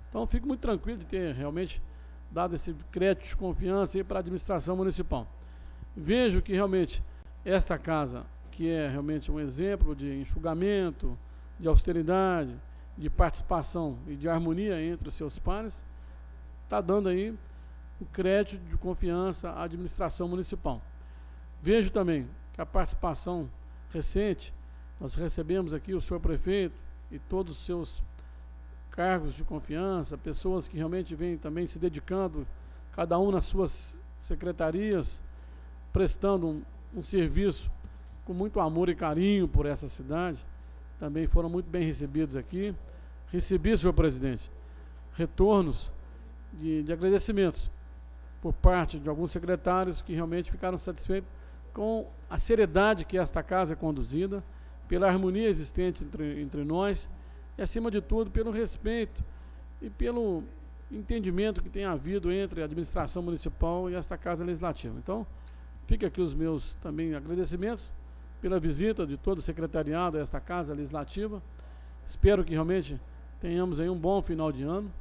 [SPEAKER 13] Então, fico muito tranquilo de ter realmente dado esse crédito de confiança para a administração municipal. Vejo que realmente esta casa, que é realmente um exemplo de enxugamento, de austeridade, de participação e de harmonia entre os seus pares, está dando aí um crédito de confiança à administração municipal. Vejo também que a participação recente, nós recebemos aqui o senhor prefeito e todos os seus cargos de confiança, pessoas que realmente vêm também se dedicando, cada um nas suas secretarias, prestando um serviço com muito amor e carinho por essa cidade, também foram muito bem recebidos aqui. Recebi, senhor presidente, retornos de agradecimentos por parte de alguns secretários que realmente ficaram satisfeitos com a seriedade que esta casa é conduzida, pela harmonia existente entre nós e, acima de tudo, pelo respeito e pelo entendimento que tem havido entre a administração municipal e esta Casa Legislativa. Então, fica aqui os meus também agradecimentos pela visita de todo o secretariado a esta Casa Legislativa. Espero que realmente tenhamos aí um bom final de ano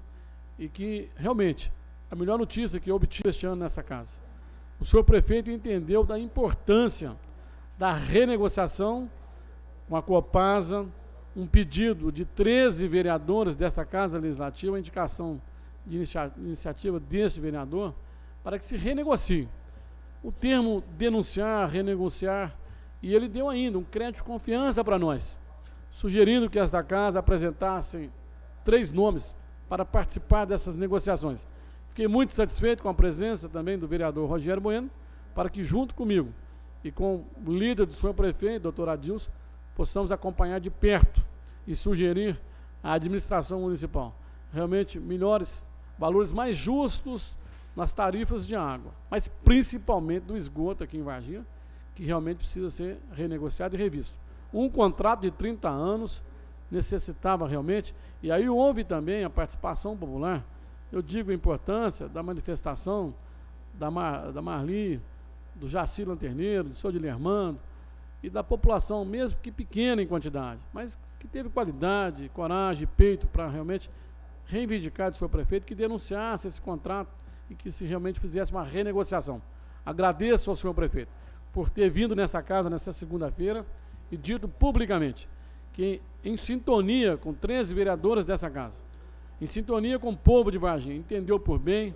[SPEAKER 13] e que realmente a melhor notícia que eu obtive este ano nessa casa, o senhor prefeito entendeu da importância da renegociação com a Copasa, um pedido de 13 vereadores desta Casa Legislativa, a indicação de iniciativa deste vereador, para que se renegocie. O termo denunciar, renegociar, e ele deu ainda um crédito de confiança para nós, sugerindo que esta casa apresentasse 3 nomes para participar dessas negociações. Fiquei muito satisfeito com a presença também do vereador Rogério Bueno, para que junto comigo e com o líder do senhor prefeito, doutor Adilson, possamos acompanhar de perto e sugerir à administração municipal realmente melhores, valores mais justos nas tarifas de água, mas principalmente do esgoto aqui em Varginha, que realmente precisa ser renegociado e revisto. Um contrato de 30 anos necessitava realmente, e aí houve também a participação popular. Eu digo a importância da manifestação da Marli, do Jaci Lanterneiro, do seu Dilermando, e da população, mesmo que pequena em quantidade, mas que teve qualidade, coragem, peito para realmente reivindicar do seu prefeito que denunciasse esse contrato e que se realmente fizesse uma renegociação. Agradeço ao senhor prefeito por ter vindo nessa casa nessa segunda-feira e dito publicamente que, em sintonia com 13 vereadores dessa casa, em sintonia com o povo de Varginha, entendeu por bem,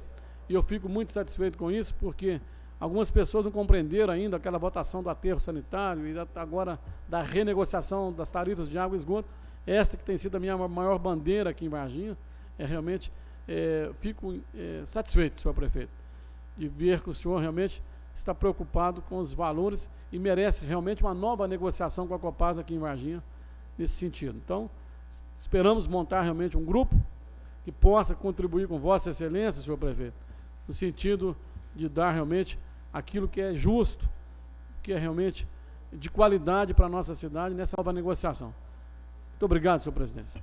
[SPEAKER 13] e eu fico muito satisfeito com isso, porque Algumas pessoas não compreenderam ainda aquela votação do aterro sanitário e agora da renegociação das tarifas de água e esgoto. Esta que tem sido a minha maior bandeira aqui em Varginha. Realmente fico satisfeito, senhor prefeito, de ver que o senhor realmente está preocupado com os valores e merece realmente uma nova negociação com a Copasa aqui em Varginha nesse sentido. Então, esperamos montar realmente um grupo que possa contribuir com Vossa Excelência, senhor prefeito, no sentido de dar realmente aquilo que é justo, que é realmente de qualidade para a nossa cidade nessa nova negociação. Muito obrigado, senhor presidente.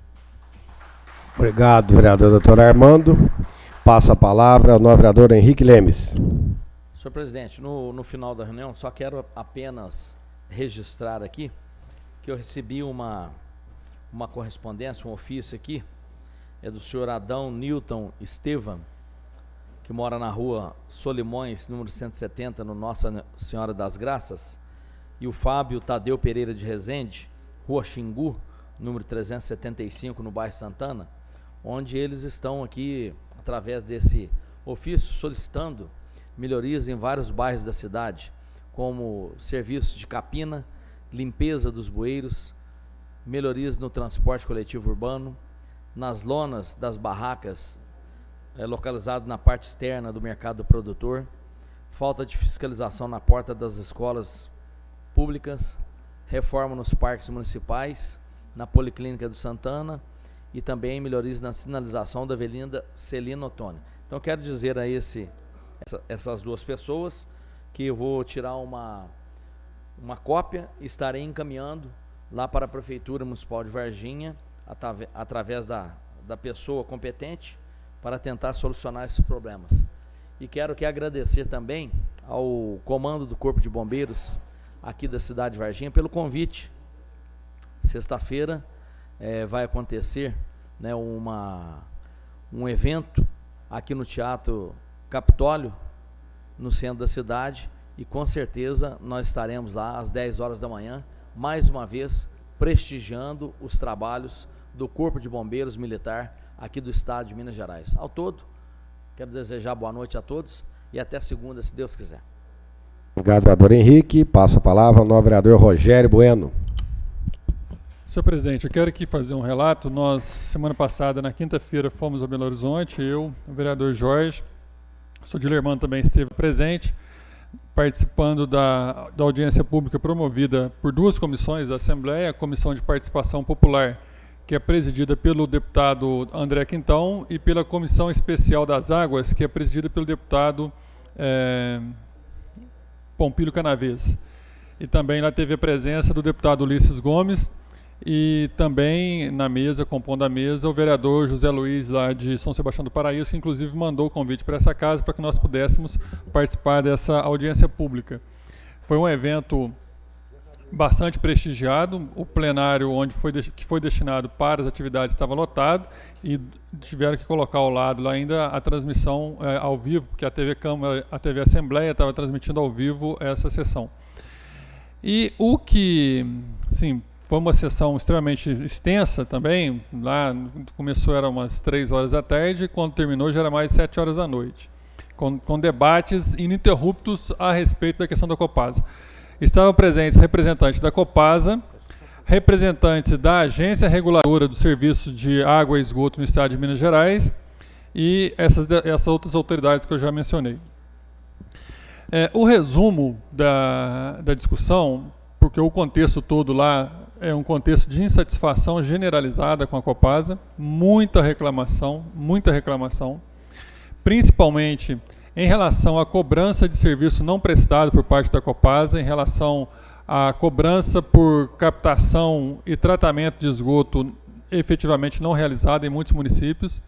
[SPEAKER 1] Obrigado, vereador doutor Armando. Passo a palavra ao novo vereador Henrique Lemes.
[SPEAKER 14] Senhor presidente, no final da reunião, só quero apenas registrar aqui que eu recebi uma correspondência, um ofício aqui, do senhor Adão Newton Estevam, que mora na rua Solimões, número 170, no Nossa Senhora das Graças, e o Fábio Tadeu Pereira de Rezende, rua Xingu, número 375, no bairro Santana, onde eles estão aqui, através desse ofício, solicitando melhorias em vários bairros da cidade, como serviços de capina, limpeza dos bueiros, melhorias no transporte coletivo urbano, nas lonas das barracas, localizado na parte externa do mercado produtor, falta de fiscalização na porta das escolas públicas, reforma nos parques municipais, na Policlínica do Santana e também melhorias na sinalização da Avenida Celino Ottoni. Então quero dizer a essas duas pessoas que eu vou tirar uma cópia e estarei encaminhando lá para a Prefeitura Municipal de Varginha, através da pessoa competente, para tentar solucionar esses problemas. E quero agradecer também ao comando do Corpo de Bombeiros aqui da cidade de Varginha pelo convite. Sexta-feira vai acontecer, né, um evento aqui no Teatro Capitólio, no centro da cidade, e com certeza nós estaremos lá às 10 horas da manhã, mais uma vez prestigiando os trabalhos do Corpo de Bombeiros Militar aqui do estado de Minas Gerais. Ao todo, quero desejar boa noite a todos e até segunda, se Deus quiser.
[SPEAKER 1] Obrigado, vereador Henrique. Passo a palavra ao novo vereador Rogério Bueno.
[SPEAKER 4] Senhor presidente, eu quero aqui fazer um relato. Nós, semana passada, na quinta-feira, fomos ao Belo Horizonte, eu, o vereador Jorge, o senhor Dilermano também esteve presente, participando da audiência pública promovida por duas comissões da Assembleia, a Comissão de Participação Popular, que é presidida pelo deputado André Quintão, e pela Comissão Especial das Águas, que é presidida pelo deputado Pompílio Canavês. E também lá teve a presença do deputado Ulisses Gomes, e também na mesa, compondo a mesa, o vereador José Luiz, lá de São Sebastião do Paraíso, que inclusive mandou o convite para essa casa para que nós pudéssemos participar dessa audiência pública. Foi um evento bastante prestigiado. O plenário que foi destinado para as atividades estava lotado e tiveram que colocar ao lado lá ainda a transmissão ao vivo, porque a TV Câmara, a TV Assembleia estava transmitindo ao vivo essa sessão. E o que, sim, foi uma sessão extremamente extensa também. Lá começou, era umas 3 horas da tarde, quando terminou já era mais de 7 horas da noite, com debates ininterruptos a respeito da questão da Copasa. Estavam presentes representantes da Copasa, representantes da Agência Reguladora do Serviço de Água e Esgoto no Estado de Minas Gerais e essas outras autoridades que eu já mencionei. O resumo da discussão, porque o contexto todo lá é um contexto de insatisfação generalizada com a Copasa, muita reclamação, principalmente em relação à cobrança de serviço não prestado por parte da Copasa, em relação à cobrança por captação e tratamento de esgoto efetivamente não realizada em muitos municípios.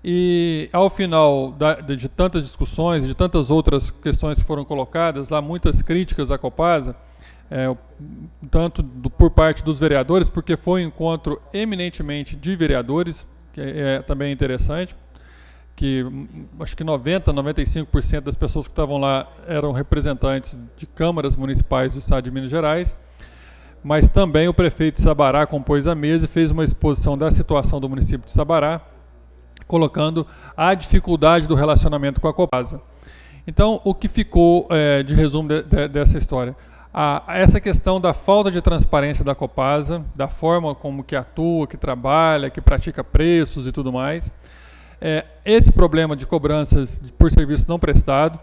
[SPEAKER 4] E ao final de tantas discussões, de tantas outras questões que foram colocadas, lá muitas críticas à Copasa, tanto por parte dos vereadores, porque foi um encontro eminentemente de vereadores, que é também interessante, que acho que 95% das pessoas que estavam lá eram representantes de câmaras municipais do estado de Minas Gerais, mas também o prefeito de Sabará compôs a mesa e fez uma exposição da situação do município de Sabará, colocando a dificuldade do relacionamento com a Copasa. Então, o que ficou de resumo dessa história? Essa questão da falta de transparência da Copasa, da forma como que atua, que trabalha, que pratica preços e tudo mais. Esse problema de cobranças por serviço não prestado.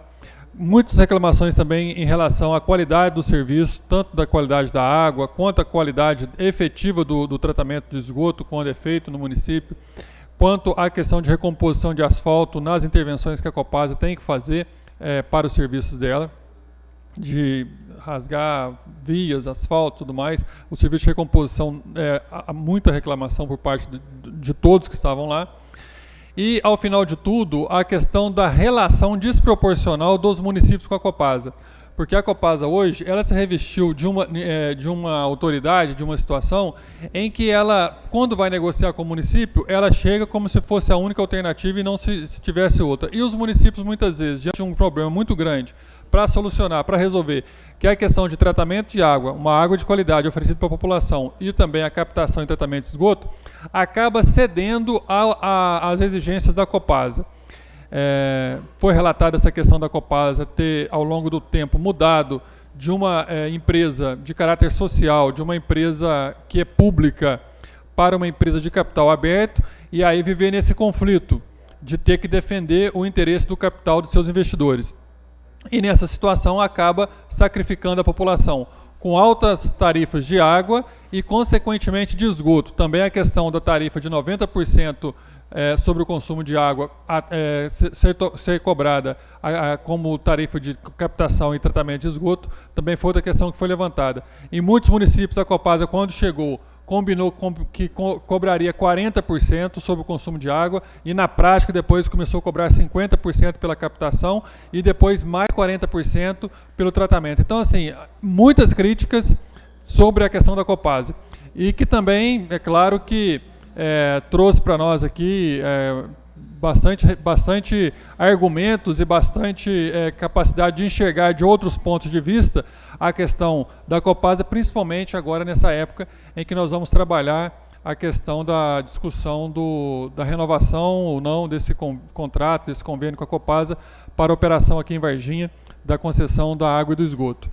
[SPEAKER 4] Muitas reclamações também em relação à qualidade do serviço, tanto da qualidade da água, quanto a qualidade efetiva do tratamento de esgoto, quando é feito no município, quanto à questão de recomposição de asfalto nas intervenções que a Copasa tem que fazer para os serviços dela, de rasgar vias, asfalto e tudo mais. O serviço de recomposição, há muita reclamação por parte de todos que estavam lá. E, ao final de tudo, a questão da relação desproporcional dos municípios com a Copasa. Porque a Copasa hoje, ela se revestiu de uma autoridade, de uma situação, em que ela, quando vai negociar com o município, ela chega como se fosse a única alternativa e não se tivesse outra. E os municípios, muitas vezes, diante de um problema muito grande, para solucionar, para resolver, que é a questão de tratamento de água, uma água de qualidade oferecida para a população e também a captação e tratamento de esgoto, acaba cedendo às exigências da Copasa. Foi relatada essa questão da Copasa ter, ao longo do tempo, mudado de uma empresa de caráter social, de uma empresa que é pública, para uma empresa de capital aberto, e aí viver nesse conflito de ter que defender o interesse do capital dos seus investidores. E nessa situação acaba sacrificando a população com altas tarifas de água e, consequentemente, de esgoto. Também a questão da tarifa de 90% sobre o consumo de água ser cobrada como tarifa de captação e tratamento de esgoto, também foi outra questão que foi levantada. Em muitos municípios, a Copasa, quando chegou, combinou que cobraria 40% sobre o consumo de água e, na prática, depois começou a cobrar 50% pela captação e depois mais 40% pelo tratamento. Então, assim, muitas críticas sobre a questão da Copasa. E que também, é claro que trouxe para nós aqui bastante argumentos e bastante capacidade de enxergar de outros pontos de vista a questão da Copasa, principalmente agora nessa época em que nós vamos trabalhar a questão da discussão da renovação ou não desse contrato, desse convênio com a Copasa para a operação aqui em Varginha da concessão da água e do esgoto.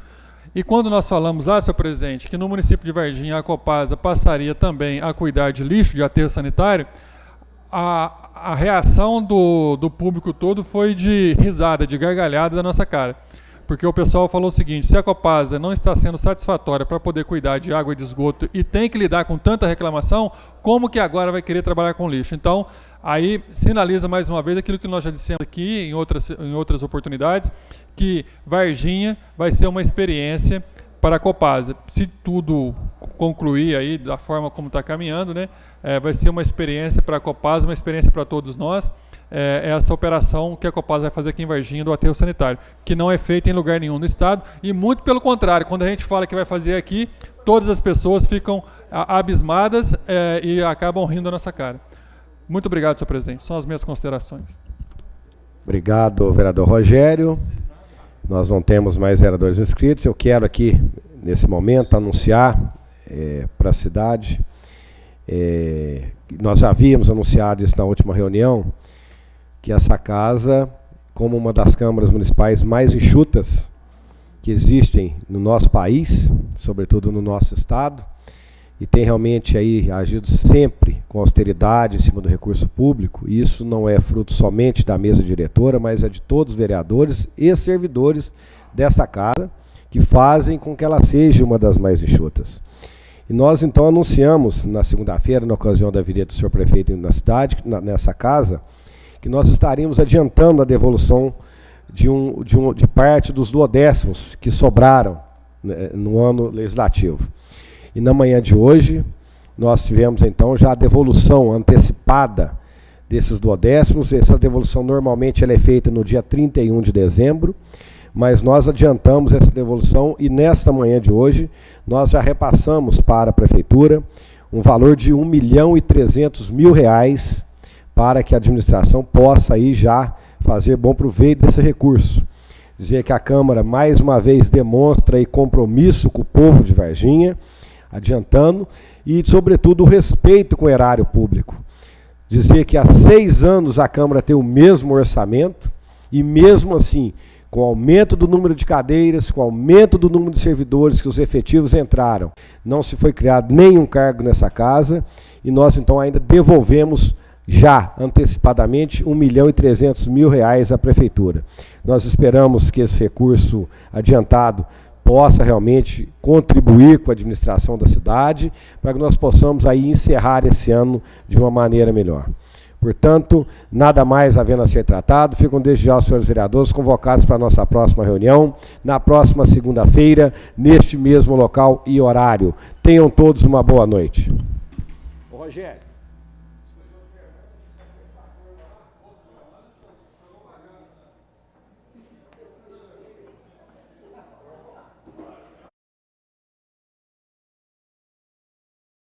[SPEAKER 4] E quando nós falamos lá, senhor presidente, que no município de Varginha a Copasa passaria também a cuidar de lixo, de aterro sanitário, a reação do público todo foi de risada, de gargalhada da nossa cara. Porque o pessoal falou o seguinte: se a Copasa não está sendo satisfatória para poder cuidar de água e de esgoto e tem que lidar com tanta reclamação, como que agora vai querer trabalhar com lixo? Então, aí sinaliza mais uma vez aquilo que nós já dissemos aqui em outras oportunidades, que Varginha vai ser uma experiência para a Copasa. Se tudo concluir aí da forma como está caminhando, né, vai ser uma experiência para a Copasa, uma experiência para todos nós, essa operação que a Copasa vai fazer aqui em Varginha do aterro sanitário, que não é feita em lugar nenhum no estado, e muito pelo contrário, quando a gente fala que vai fazer aqui, todas as pessoas ficam abismadas e acabam rindo da nossa cara. Muito obrigado, senhor presidente. São as minhas considerações.
[SPEAKER 1] Obrigado, vereador Rogério. Nós não temos mais vereadores inscritos. Eu quero aqui, nesse momento, anunciar para a cidade, nós já havíamos anunciado isso na última reunião, que essa casa, como uma das câmaras municipais mais enxutas que existem no nosso país, sobretudo no nosso estado, e tem realmente aí agido sempre com austeridade em cima do recurso público, e isso não é fruto somente da mesa diretora, mas é de todos os vereadores e servidores dessa casa, que fazem com que ela seja uma das mais enxutas. E nós então anunciamos na segunda-feira, na ocasião da visita do senhor prefeito na cidade, nessa casa, que nós estaríamos adiantando a devolução de parte dos duodécimos que sobraram, né, no ano legislativo. E na manhã de hoje, nós tivemos então já a devolução antecipada desses duodécimos. Essa devolução normalmente ela é feita no dia 31 de dezembro, mas nós adiantamos essa devolução e nesta manhã de hoje nós já repassamos para a Prefeitura um valor de R$ 1.300.000 para que a administração possa aí já fazer bom proveito desse recurso. Dizer que a Câmara mais uma vez demonstra aí compromisso com o povo de Varginha, adiantando, e sobretudo o respeito com o erário público. Dizer que há 6 anos a Câmara tem o mesmo orçamento, e mesmo assim, com o aumento do número de cadeiras, com o aumento do número de servidores, que os efetivos entraram, não se foi criado nenhum cargo nessa casa, e nós então ainda devolvemos já antecipadamente R$1.300.000 à Prefeitura. Nós esperamos que esse recurso adiantado possa realmente contribuir com a administração da cidade, para que nós possamos aí encerrar esse ano de uma maneira melhor. Portanto, nada mais havendo a ser tratado, ficam desde já os senhores vereadores convocados para a nossa próxima reunião, na próxima segunda-feira, neste mesmo local e horário. Tenham todos uma boa noite. Ô, Rogério.